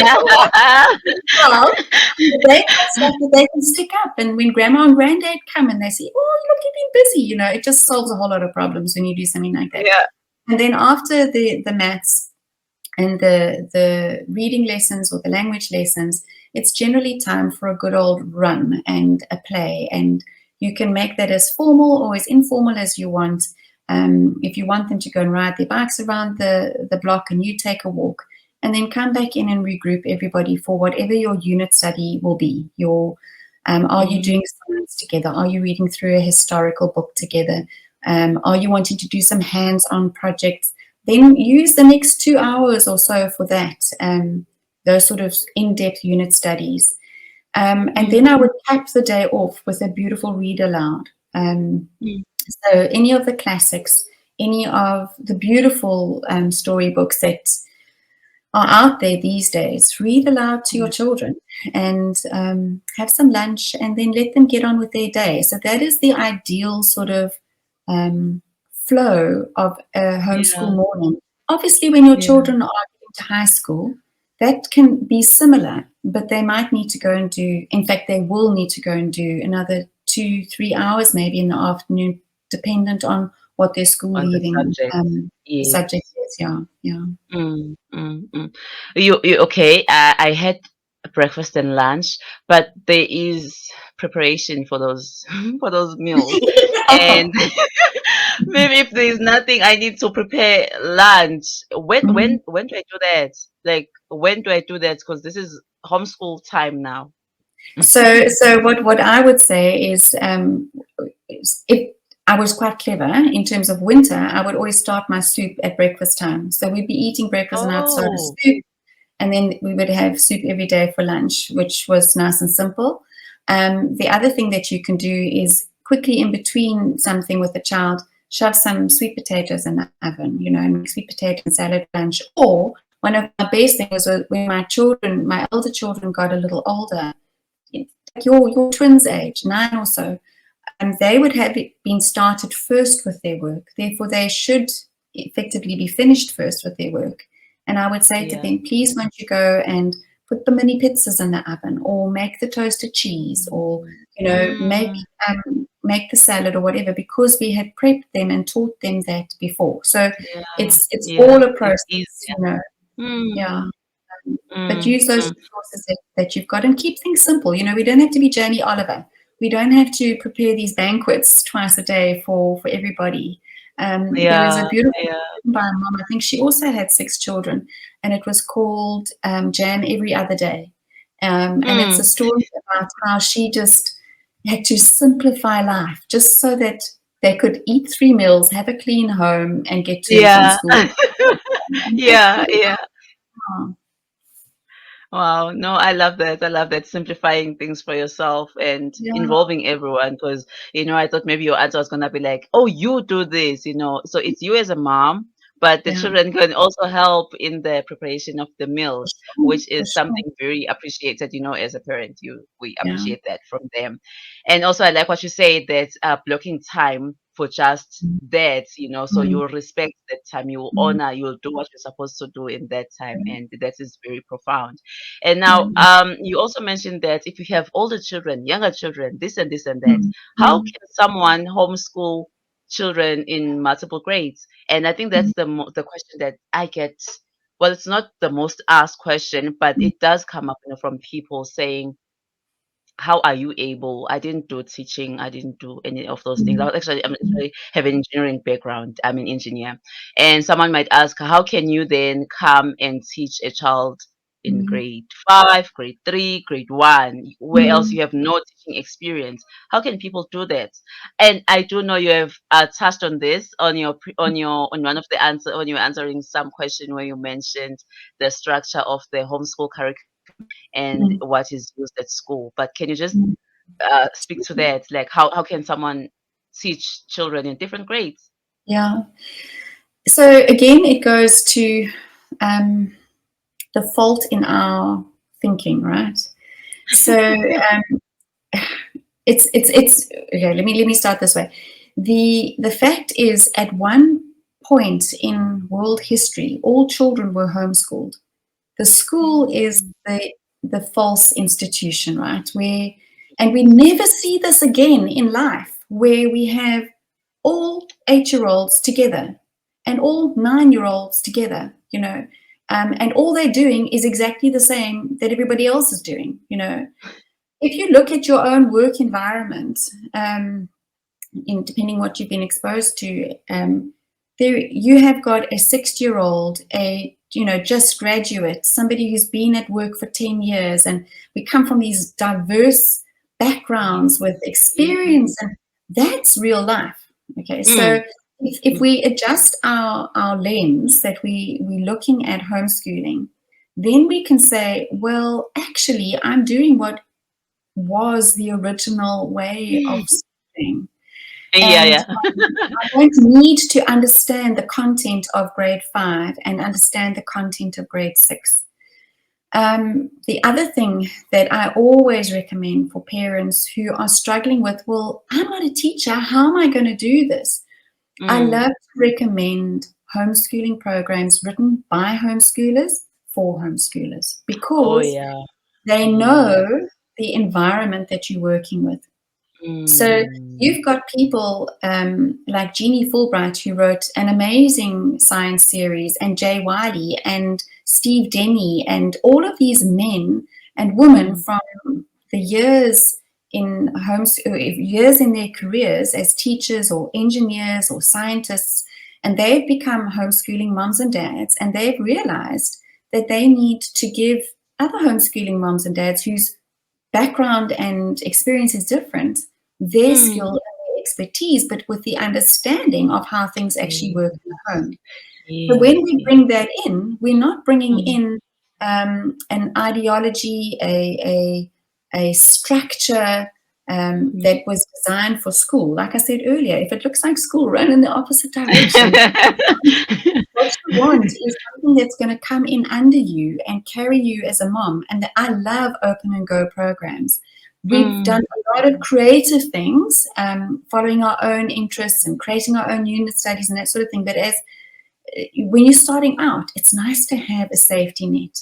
stuff that they can stick up. And when grandma and granddad come and they say, oh, look, you've been busy, it just solves a whole lot of problems when you do something like that. Yeah. And then after the maths and the reading lessons or the language lessons, it's generally time for a good old run and a play. And you can make that as formal or as informal as you want. If you want them to go and ride their bikes around the block and you take a walk, and then come back in and regroup everybody for whatever your unit study will be. Are you doing science together? Are you reading through a historical book together? Are you wanting to do some hands-on projects? Then use the next 2 hours or so for that, those sort of in-depth unit studies. And then I would cap the day off with a beautiful read aloud. So any of the classics, any of the beautiful storybooks that are out there these days, read aloud to your children and have some lunch, and then let them get on with their day. So that is the ideal sort of flow of a homeschool morning. Obviously, when your children are getting to high school, that can be similar, but they might need to go and do, in fact, they will need to go and do another 2-3 hours maybe in the afternoon, dependent on what their school leaving subject is. You okay? I had breakfast and lunch, but there is preparation for those meals, and maybe if there is nothing, I need to prepare lunch. When do I do that? Like, when do I do that? Because this is homeschool time now. So what I would say is, if I was quite clever in terms of winter. I would always start my soup at breakfast time. So we'd be eating breakfast and I'd start a Oh, soup, and then we would have soup every day for lunch, which was nice and simple. The other thing that you can do is quickly in between something with the child, shove some sweet potatoes in the oven, and make sweet potato and salad lunch. Or one of my best things was when my elder children got a little older, like your twins' age, 9 or so, they would have been started first with their work. Therefore, they should effectively be finished first with their work. And I would say to yeah. them, please, won't you go and put the mini pizzas in the oven, or make the toasted cheese, or Mm, make the salad or whatever, because we had prepped them and taught them that before. So yeah, it's yeah. all a It's process, easier. yeah. Mm, But mm, use those mm. resources that you've got, and keep things simple. We don't have to be Jamie Oliver. We don't have to prepare these banquets twice a day for everybody. There is a Yeah, beautiful book yeah. written by a mom. I think she also had 6 children, and it was called Jam Every Other Day. And it's a Mm, story about how she just had to simplify life just so that they could eat 3 meals, have a clean home, and get to and from yeah. school. That's Yeah, pretty yeah. hard. Wow. No, I love that. I love that simplifying things for yourself and Yeah, involving everyone because, I thought maybe your answer was going to be like, oh, you do this. So it's you as a mom, but the yeah, children can also help in the preparation of the for meals, sure, which for is sure. something very appreciated, as a parent. We Yeah. appreciate that from them. And also, I like what you say that blocking time for just that, so you Mm, will respect that time, you will mm, honor, you will do what you're supposed to do in that time. And that is very profound. And now, mm, you also mentioned that if you have older children, younger children, this and this and that, mm, how mm, can someone homeschool children in multiple grades? And I think mm, that's the question that I get. Well, it's not the most asked question, but mm, it does come up, from people saying, how are you able? I didn't do teaching. I didn't do any of those things. mm, I'm actually have an engineering background. I'm an engineer. And someone might ask, how can you then come and teach a child in mm, grade 5, grade 3, grade 1, where else mm, you have no teaching experience? How can people do that? And I do know you have touched on this on on one of the answer when you were answering some question where you mentioned the structure of the homeschool curriculum and mm, what is used at school. But can you just mm. speak to that? Like, how can someone teach children in different grades? Yeah. So again, it goes to um, the fault in our thinking, right? So it's okay. Let me start this way. The fact is, at one point in world history, all children were homeschooled. The school is Mm. the false institution, right? And we never see this again in life, where we have all 8-year-olds together and all 9-year-olds together, and all they're doing is exactly the same that everybody else is doing. If you look at your own work environment, depending what you've been exposed to, there you have got a 6-year-old, a just graduate, somebody who's been at work for 10 years, and we come from these diverse backgrounds with Yes. experience, and that's real life. Okay, so Mm. if we adjust our lens, that we're looking at homeschooling, then we can say, well, actually, I'm doing what was the original way Mm. of schooling. Yeah, And yeah. I don't need to understand the content of grade 5 and understand the content of grade 6. The other thing that I always recommend for parents who are struggling with, well, I'm not a teacher, how am I going to do this? I Mm. love to recommend homeschooling programs written by homeschoolers for homeschoolers, Oh, because yeah. they Mm. know the environment that you're working with. So Mm. you've got people like Jeannie Fulbright, who wrote an amazing science series, and Jay Wiley and Steve Denny, and all of these men and women Mm. from the years in their careers as teachers or engineers or scientists, and they've become homeschooling moms and dads, and they've realized that they need to give other homeschooling moms and dads whose background and experience is different, their skill Mm. and their expertise, but with the understanding of how things actually work Yes. in the home. So Yes. when we Yes. bring that in, we're not bringing Mm, in an ideology, a structure mm. that was designed for school. Like I said earlier, if it looks like school, run in the opposite direction. What you want is something that's going to come in under you and carry you as a mom. And I love open and go programs. We've Mm, done a lot of creative things, following our own interests and creating our own unit studies and that sort of thing. But when you're starting out, it's nice to have a safety net.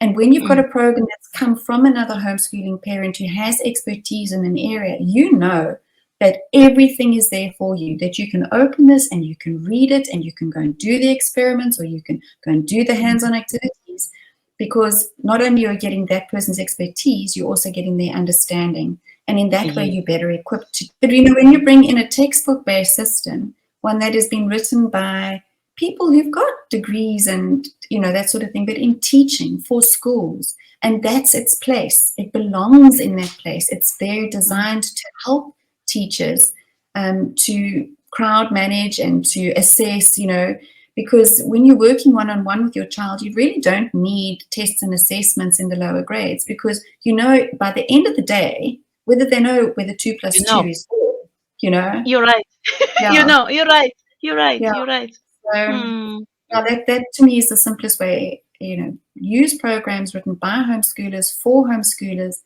And when you've got mm. a program that's come from another homeschooling parent who has expertise in an area, you know that everything is there for you, that you can open this and you can read it and you can go and do the experiments or you can go and do the hands-on activities, because not only are you getting that person's expertise, you're also getting their understanding. And in that way, Yes. you're better equipped. But when you bring in a textbook-based system, one that has been written by people who've got degrees and that sort of thing, but in teaching for schools, and that's its place. It belongs in that place. It's there Mm, designed to help teachers to crowd manage and to assess, because when you're working one-on-one with your child, you really don't need tests and assessments in the lower grades, because by the end of the day, whether they know whether 2 you plus 2 know, is 4, you know, you're right. You yeah, know, you're right. You're right. yeah. You're right. So Hmm. yeah, that to me is the simplest way. Use programs written by homeschoolers for homeschoolers.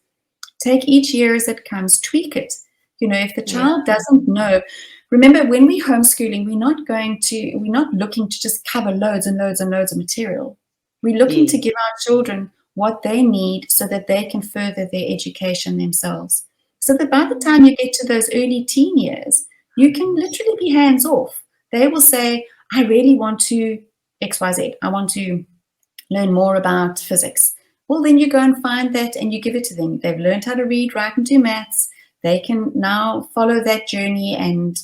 Take each year as it comes, tweak it. If the Yeah. child doesn't know, remember when we're homeschooling, we're not looking to just cover loads and loads and loads of material. We're looking to Yes. give our children what they need so that they can further their education themselves. So that by the time you get to those early teen years, you can literally be hands off. They will say, I really want to XYZ. I want to learn more about physics. Well, then you go and find that and you give it to them. They've learned how to read, write, and do maths. They can now follow that journey. And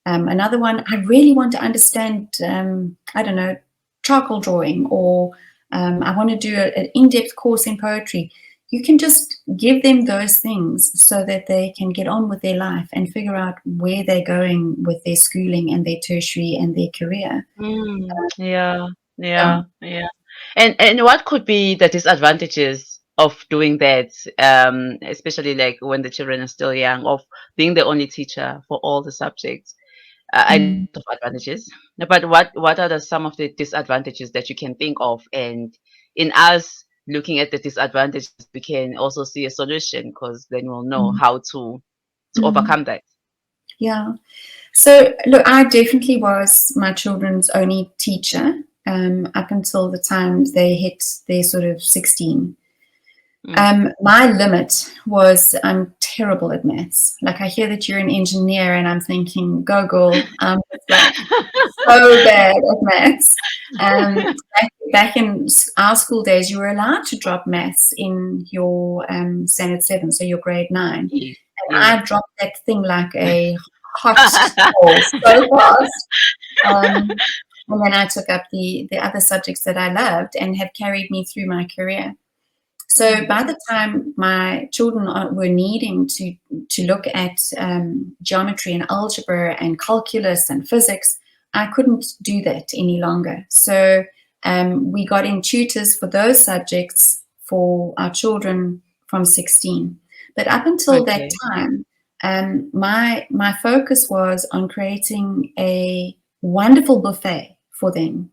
another one, I really want to understand, I don't know, charcoal drawing, or I want to do an in-depth course in poetry. You can just give them those things so that they can get on with their life and figure out where they're going with their schooling and their tertiary and their career. Mm, yeah. Yeah. Yeah. Yeah. And what could be the disadvantages of doing that, especially like when the children are still young, of being the only teacher for all the subjects? I know Mm. of advantages, but what are some of the disadvantages that you can think of? And in us looking at the disadvantages, we can also see a solution, because then we'll know Mm. how to Mm. overcome that. Yeah. So, look, I definitely was my children's only teacher up until the time they hit their sort of 16. Mm. My limit was I'm terrible at maths. Like, I hear that you're an engineer, and I'm thinking, go, girl. I'm just like so bad at maths. Back in our school days, you were allowed to drop maths in your standard 7, so your grade 9. Yes, And yes. I dropped that thing like a hot coal so fast. And then I took up the other subjects that I loved and have carried me through my career. So Mm. by the time my children were needing to look at geometry and algebra and calculus and physics, I couldn't do that any longer. So we got in tutors for those subjects for our children from 16. But up until that Okay. time, my focus was on creating a wonderful buffet for them.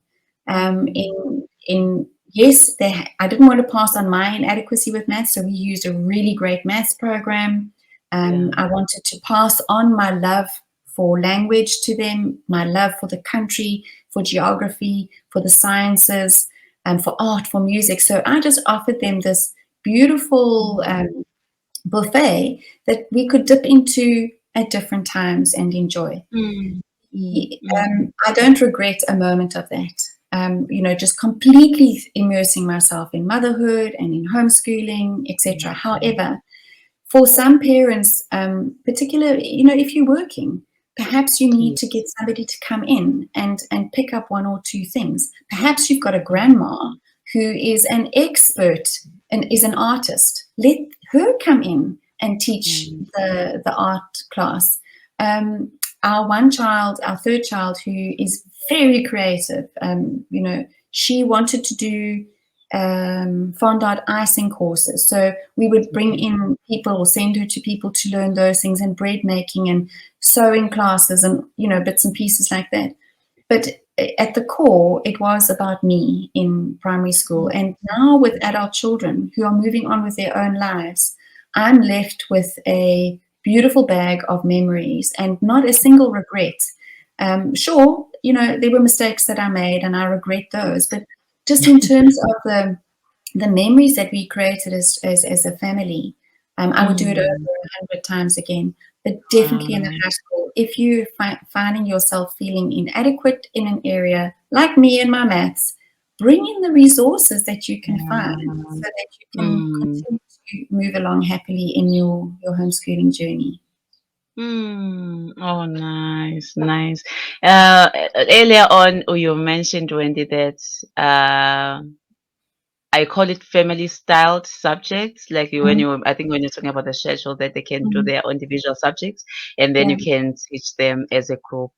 Mm. In Yes, I didn't want to pass on my inadequacy with maths, so we used a really great maths program. Yeah. I wanted to pass on my love for language to them, my love for the country, for geography, for the sciences, and for art, for music. So I just offered them this beautiful buffet that we could dip into at different times and enjoy. Mm. Mm. Mm. I don't regret a moment of that. Just completely immersing myself in motherhood and in homeschooling, etc. However, for some parents, particularly, if you're working, perhaps you need Yes. to get somebody to come in and pick up one or two things. Perhaps you've got a grandma who is an expert and is an artist. Let her come in and teach Mm. the art class. Um, our one child, our third child, who is very creative, she wanted to do fondant icing courses. So we would bring in people or send her to people to learn those things, and bread making and sewing classes and, bits and pieces like that. But at the core, it was about me in primary school. And now with adult children who are moving on with their own lives, I'm left with a beautiful bag of memories and not a single regret. Sure, there were mistakes that I made and I regret those, but just in terms of the memories that we created as a family, I would do it over 100 times again. But definitely in the high school, if you finding yourself feeling inadequate in an area, like me in my maths, bring in the resources that you can find so that you can continue to move along happily in your homeschooling journey. Oh, nice, nice. Earlier on, you mentioned, Wendy, that I call it family styled subjects. Like I think when you're talking about the schedule, that they can do Mm-hmm. their individual subjects, and then Yeah. you can teach them as a group.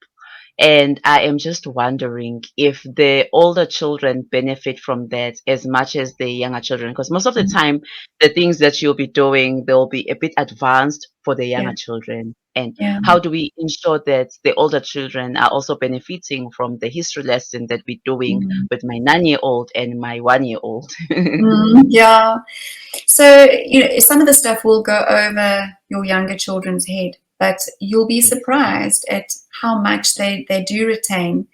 And I am just wondering if the older children benefit from that as much as the younger children, because most of the time, the things that you'll be doing, they'll be a bit advanced for the Yeah. younger children. And Yeah. how do we ensure that the older children are also benefiting from the history lesson that we're doing Mm. with my 9-year old and my 1-year old? Yeah. So, some of the stuff will go over your younger children's head, but you'll be Yes. surprised at how much they do retain.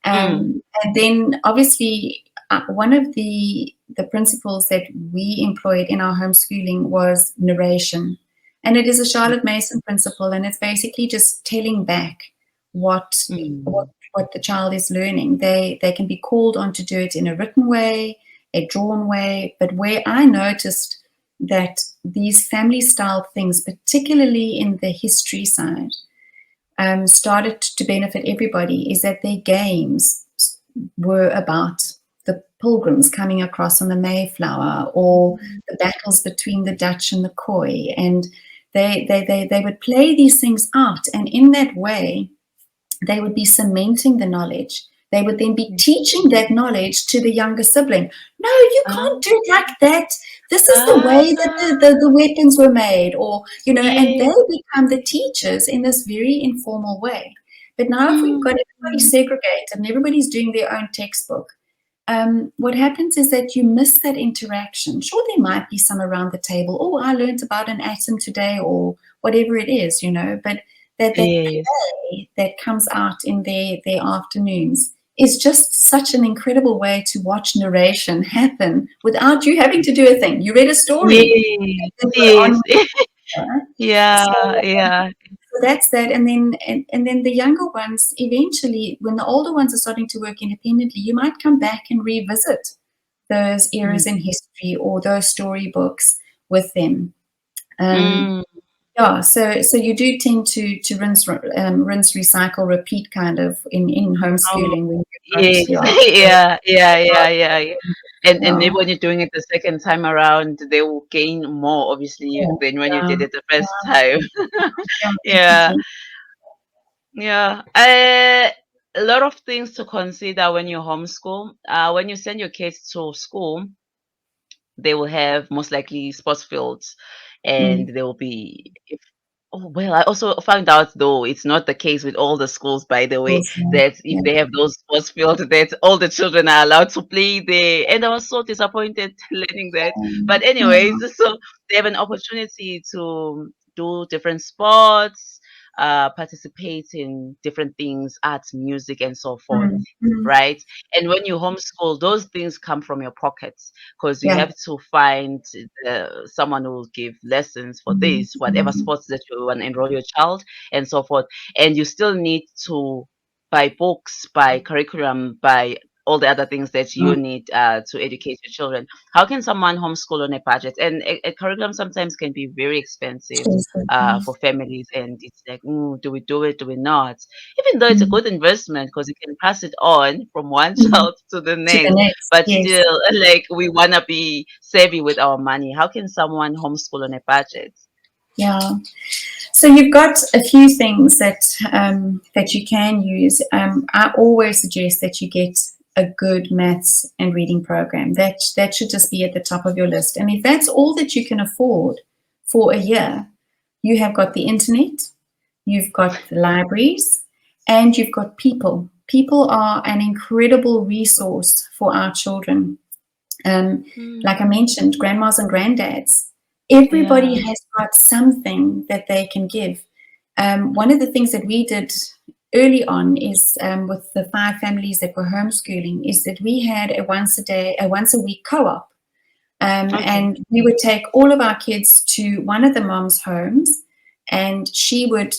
Mm, And then, obviously, one of the principles that we employed in our homeschooling was narration, and it is a Charlotte Mason principle, and it's basically just telling back what what mm, what the child is learning. They can be called on to do it in a written way, a drawn way, but where I noticed that these family style things, particularly in the history side, started to benefit everybody, is that their games were about the pilgrims coming across on the Mayflower, or the battles between the Dutch and the Khoi, and they would play these things out, and in that way they would be cementing the knowledge. They would then be teaching that knowledge to the younger sibling. No, you ah, can't do it like that. This is the ah, way that the weapons were made, or, and they yes. become the teachers in this very informal way. But now, if we've got everybody Mm, segregated and everybody's doing their own textbook, what happens is that you miss that interaction. Sure, there might be some around the table. Oh, I learned about an atom today, or whatever it is, but that yes. play that comes out in their afternoons is just such an incredible way to watch narration happen without you having to do a thing. You read a story Yes, and you were yes. on. Yeah, So yeah. that's that. And then the younger ones, eventually, when the older ones are starting to work independently, you might come back and revisit those Mm, eras in history or those storybooks with them. Um, mm. yeah, so you do tend to rinse, recycle, repeat, kind of in Oh, homeschooling when you've got, yes. yeah, Yeah, yeah, yeah, yeah, yeah. And yeah, maybe when you're doing it the second time around, they will gain more, obviously, than when you yeah, did it the first time. yeah, Yeah, definitely. yeah. A lot of things to consider when you homeschool. When you send your kids to school, they will have most likely sports fields, and Mm, they will be if oh well, I also found out, though it's not the case with all the schools, by the way, also, that if yeah, they have those sports fields, that all the children are allowed to play there. And I was so disappointed learning that. But yeah, anyways, so they have an opportunity to do different sports, participate in different things, arts, music, and so forth. mm, Right. And when you homeschool, those things come from your pockets, because you yeah, have to find someone who will give lessons for mm, this, whatever mm, sports that you want to enroll your child, and so forth. And you still need to buy books, buy curriculum, buy all the other things that mm, you need to educate your children. How can someone homeschool on a budget? And a curriculum sometimes can be very expensive expensive, yeah, for families, and it's like, do we do it? Do we not? Even though it's a mm, good investment, because you can pass it on from one mm, child to the to the next, next, but yes, still, like, we want to be savvy with our money. How can someone homeschool on a budget? yeah. So you've got a few things that you can use. I always suggest that you get a good maths and reading program. That should just be at the top of your list. And if that's all that you can afford for a year, you have got the internet, you've got the libraries, and you've got people. People are an incredible resource for our children. Like I mentioned, grandmas and granddads. Everybody Yeah. has got something that they can give. One of the things that we did early on is with the 5 families that were homeschooling is that we had a once a week co-op. Okay. And we would take all of our kids to one of the moms' homes, and she would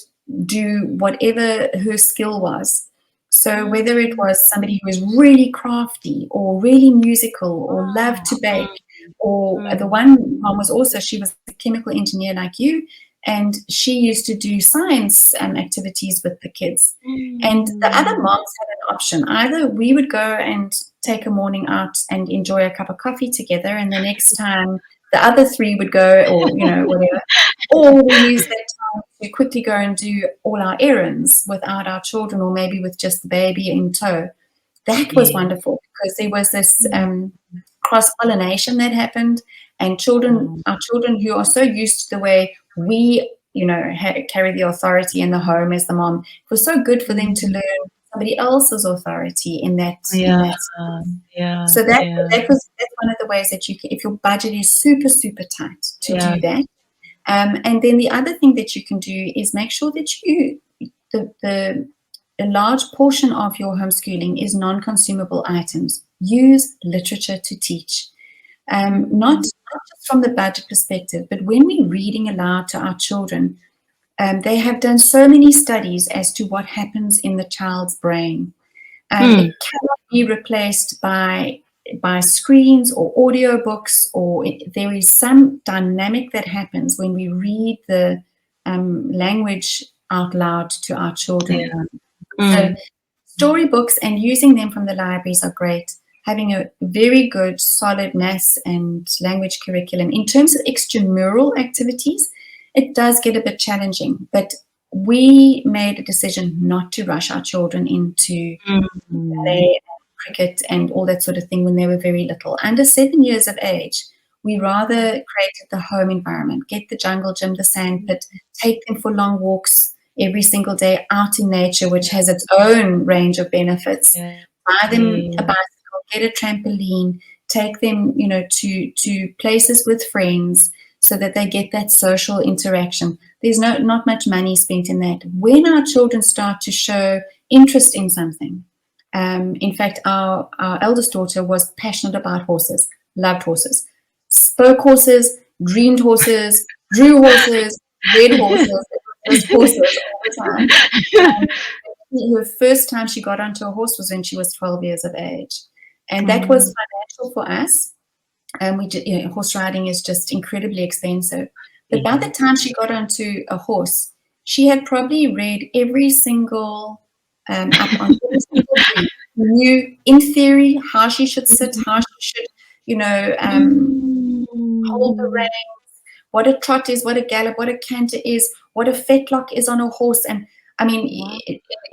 do whatever her skill was. So whether it Mm. was somebody who was really crafty or really musical or Wow. loved to Mm. bake, or the Mm. one mom was also, she was a chemical engineer like you, and she used to do science activities with the kids. And the other Mm. moms had an option. Either we would go and take a morning out and enjoy a cup of coffee together, and the next time the other 3 would go, or whatever, or we use that time to quickly go and do all our errands without our children, or maybe with just the baby in tow. That was Yeah. wonderful because there was this Mm. cross-pollination that happened, and Oh, our children who are so used to the way we, carry the authority in the home as the mom, it was so good for them to mm. learn somebody else's authority in Yeah. that. Yeah. So Yeah. that's one of the ways that you can, if your budget is super super tight, to Yeah. do that. And then the other thing that you can do is make sure that the a large portion of your homeschooling is non-consumable items. Use literature to teach. Not Mm. just from the budget perspective, but when we're reading aloud to our children, they have done so many studies as to what happens in the child's brain. Mm. It cannot be replaced by screens or audio books, or there is some dynamic that happens when we read the language out loud to our children. Yeah. So Mm. storybooks and using them from the libraries are great. Having a very good, solid maths and language curriculum. In terms of extramural activities, it does get a bit challenging, but we made a decision not to rush our children into Mm. ballet, cricket, and all that sort of thing when they were very little. Under 7 years of age, we rather created the home environment, get the jungle gym, the sand pit, take them for long walks every single day out in nature, which has its own range of benefits. Yeah. Buy them a Yeah. bicycle, get a trampoline, take them, to places with friends so that they get that social interaction. There's not much money spent in that. When our children start to show interest in something, in fact, our eldest daughter was passionate about horses, loved horses, spoke horses, dreamed horses, drew horses, read horses. It was just horses all the time. Um, Her first time she got onto a horse was when she was 12 years of age. And that was Mm. financial for us. Horse riding is just incredibly expensive. But by Yeah. the time she got onto a horse, she had probably read every single up on every single breed. Knew in theory how she should sit, how she should, hold the Mm. rein, what a trot is, what a gallop, what a canter is, what a fetlock is on a horse. And I mean, Wow.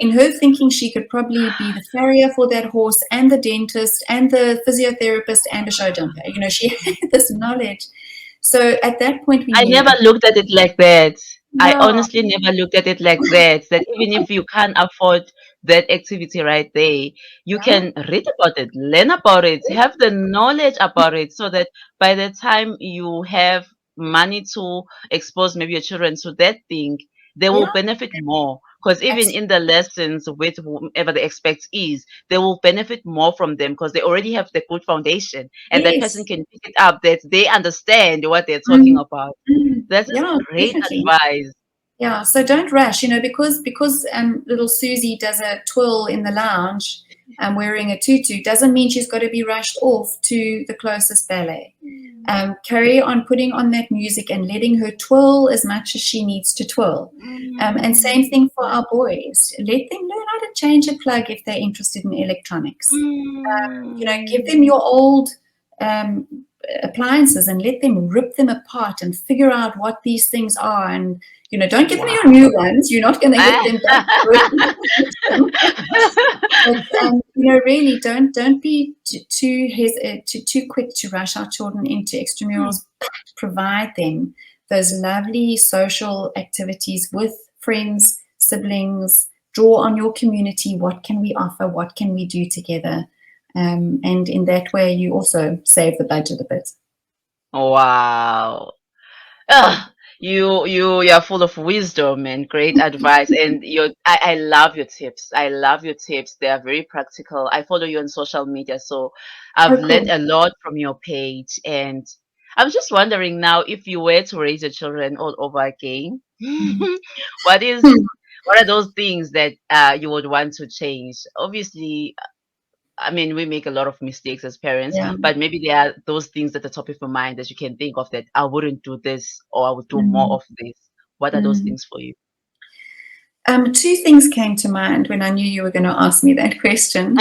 in her thinking, she could probably be the farrier for that horse and the dentist and the physiotherapist and a show jumper. She had this knowledge. So at that point, we I knew, never okay, looked at it like that. I yeah, honestly never looked at it like that. That even if you can't afford that activity right there, you yeah, can read about it, learn about it, have the knowledge about it, so that by the time you have money to expose maybe your children to that thing, they will yeah, benefit more. Because even absolutely. in the lessons with whomever the expert is, they will benefit more from them because they already have the good foundation, and that person Yes. can pick it up that they understand what they're talking Mm, about. That is yeah, great definitely. advice. Yeah, so don't rush, because little Susie does a twirl in the lounge and wearing a tutu doesn't mean she's got to be rushed off to the closest ballet. Carry on putting on that music and letting her twirl as much as she needs to twirl. And same Mm. thing for our boys. Let them learn how to change a plug if they're interested in electronics. Give them Mm. your old appliances and let them rip them apart and figure out what these things are, and Don't give them your Wow. new ones. You're not going to get them back. But really, don't be too quick to rush our children into extramurals. But provide them those lovely social activities with friends, siblings. Draw on your community. What can we offer? What can we do together? And in that way, you also save the budget a bit. Wow. Ugh, you're full of wisdom and great advice, and I love your tips. I love your tips. They are very practical. I follow you on social media, so I've Oh, learned cool. a lot from your page. And I'm just wondering now, if you were to raise your children all over again, Mm. what is Hmm. what are those things that you would want to change? Obviously, I mean, we make a lot of mistakes as parents, Yeah. but maybe there are those things at the top of your mind that you can think of, that I wouldn't do this, or I would do more Mm. of this. What are those Mm. things for you? Two things came to mind when I knew you were going to ask me that question.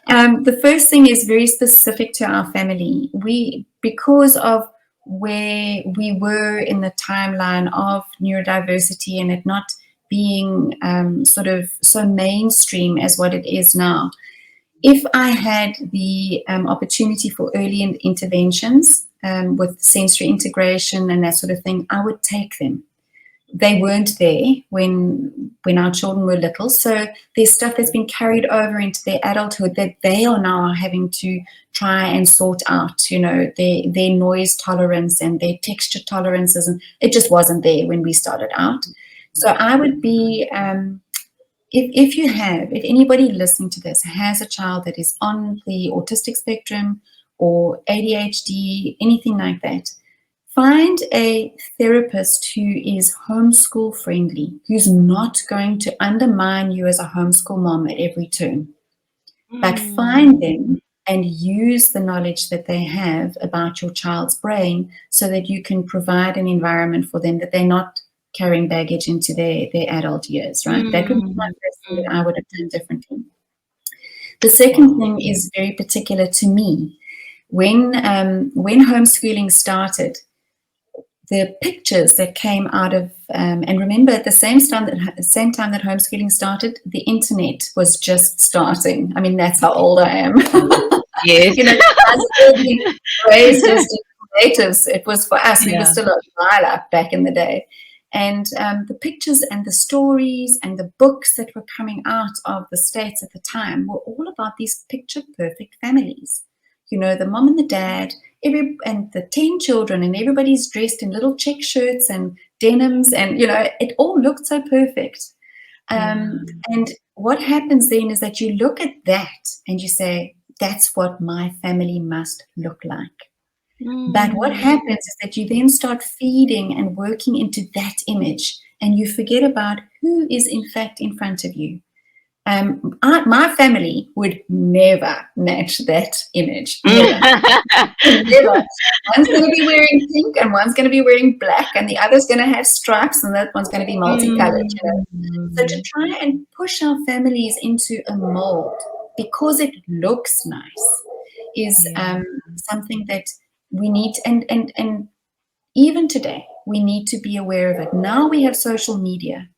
The first thing is very specific to our family. Because of where we were in the timeline of neurodiversity and it not being sort of so mainstream as what it is now, if I had the opportunity for early interventions with sensory integration and that sort of thing, I would take them. They weren't there when our children were little, so there's stuff that's been carried over into their adulthood that they are now having to try and sort out. Their noise tolerance and their texture tolerances, and it just wasn't there when we started out. So I would be if anybody listening to this has a child that is on the autistic spectrum or ADHD, anything like that, find a therapist who is homeschool friendly, who's not going to undermine you as a homeschool mom at every turn. But find them and use the knowledge that they have about your child's brain so that you can provide an environment for them that they're not carrying baggage into their adult years, right? That would be my first thing that I would have done differently. The second Wow. thing is very particular to me. When homeschooling started, the pictures that came out of and remember, at the same time that homeschooling started, the internet was just starting. I mean, that's how old I am. Yes. As being raised as natives, it was for us. We were Yeah. still a dial-up back in the day. And the pictures and the stories and the books that were coming out of the States at the time were all about these picture-perfect families. The mom and the dad, and the 10 children, and everybody's dressed in little check shirts and denims, and it all looked so perfect. Yeah. And what happens then is that you look at that and you say, that's what my family must look like. But what happens is that you then start feeding and working into that image, and you forget about who is in fact in front of you. My family would never match that image. Never. Never. One's going to be wearing pink and one's going to be wearing black, and the other's going to have stripes, and that one's going to be multicolored. So to try and push our families into a mold because it looks nice is Yeah. something that we need, and even today we need to be aware of it. Now we have social media.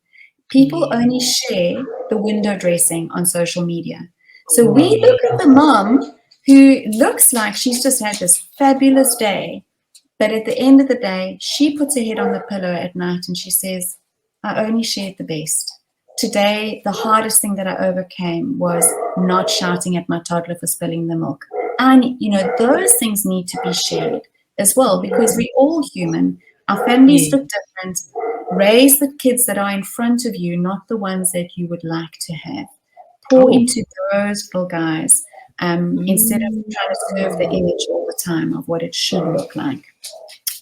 People Yeah. only share the window dressing on social media. So we look at the mom who looks like she's just had this fabulous day, but at the end of the day, she puts her head on the pillow at night and she says, I only shared the best. Today, the hardest thing that I overcame was not shouting at my toddler for spilling the milk. And, those things need to be shared as well because we're all human. Our families Yeah. look different. Raise the kids that are in front of you, not the ones that you would like to have. Pour Oh. into those little guys instead of trying to serve the image all the time of what it should look like.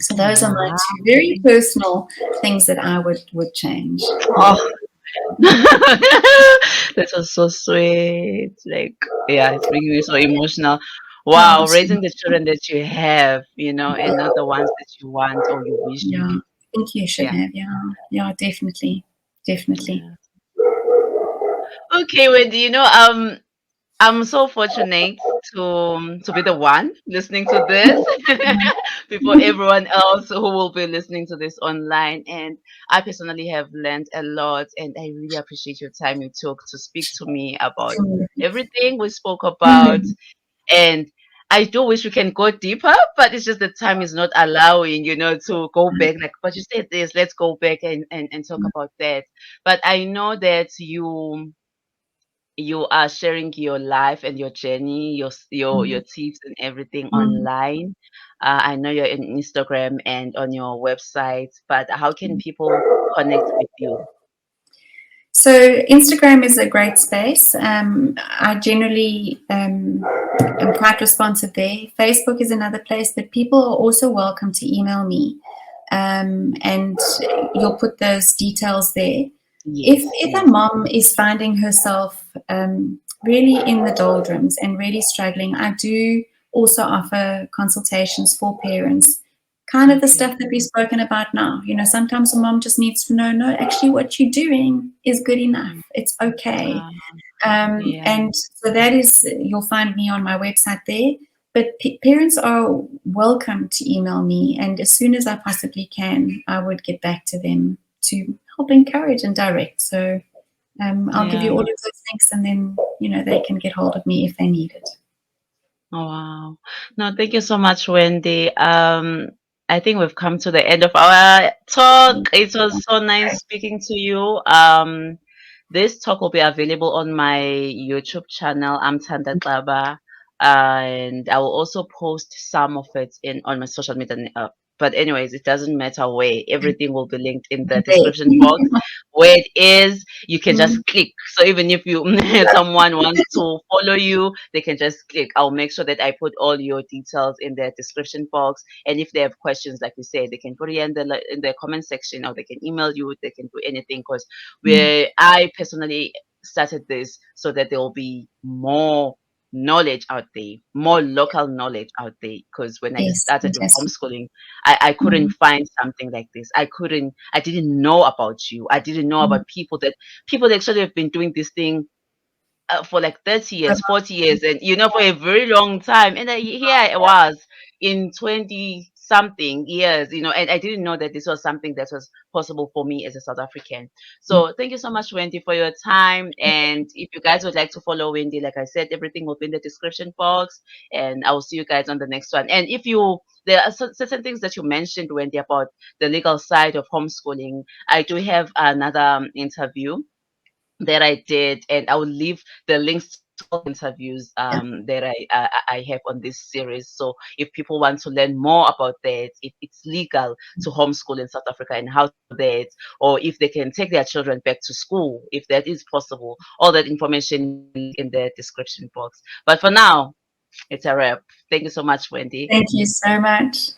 So those are my Wow. two very personal things that I would change. Oh. That was so sweet. Like, yeah, it's making me so emotional. Oh, Wow, raising the children that you have, and not the ones that you want or you wish you yeah, could. I think you should Yeah. have. Yeah, definitely. Yeah. Okay, Wendy, I'm so fortunate to be the one listening to this before everyone else who will be listening to this online. And I personally have learned a lot, and I really appreciate your time you took to speak to me about everything we spoke about. And I do wish we can go deeper, but it's just the time is not allowing, to go back. Like, but you said this, let's go back and talk about that. But I know that you are sharing your life and your journey, your tips and everything online. I know you're on Instagram and on your website, but how can people connect with you? So Instagram is a great space. I generally am quite responsive there. Facebook is another place, but people are also welcome to email me, and you'll put those details there. Yes, If a yes. mom is finding herself really in the doldrums and really struggling, I do also offer consultations for parents. Kind of the Okay. stuff that we've spoken about now. Sometimes a mom just needs to know, no, actually, what you're doing is good enough. Mm. It's okay. Ah, yeah, And so that is, you'll find me on my website there. But parents are welcome to email me, and as soon as I possibly can, I would get back to them to help encourage and direct. So I'll give you yeah. all of those links, and then they can get hold of me if they need it. Oh, wow. No, thank you so much, Wendy. I think we've come to the end of our talk. It was so nice speaking to you. This talk will be available on my YouTube channel. I'm Thanda Xaba, and I will also post some of it in on my social media. But anyways, it doesn't matter where. Everything will be linked in the description box. Where it is, you can Mm, just click. So even if you someone wants to follow you, they can just click. I'll make sure that I put all your details in the description box. And if they have questions, like you said, they can put it in the comment section, or they can email you. They can do anything, because mm. where I personally started this so that there will be more knowledge out there, more local knowledge out there. Because when I Yes, started with fantastic. homeschooling, I couldn't Mm, find something like this. I didn't know about you. I didn't know mm. about people that actually have been doing this thing for like 30 years, 40 years, and for a very long time. And here I was in 20 something years, and I didn't know that this was something that was possible for me as a South African. So thank you so much, Wendy, for your time. And if you guys would like to follow Wendy, like I said, everything will be in the description box. And I will see you guys on the next one. And if there are certain things that you mentioned, Wendy, about the legal side of homeschooling. I do have another interview that I did, and I will leave the links to all the interviews Yeah. that I have on this series. So if people want to learn more about that, if it's legal to homeschool in South Africa and how to do that, or if they can take their children back to school, if that is possible, all that information will be in the description box. But for now, it's a wrap. Thank you so much, Wendy. Thank you so much.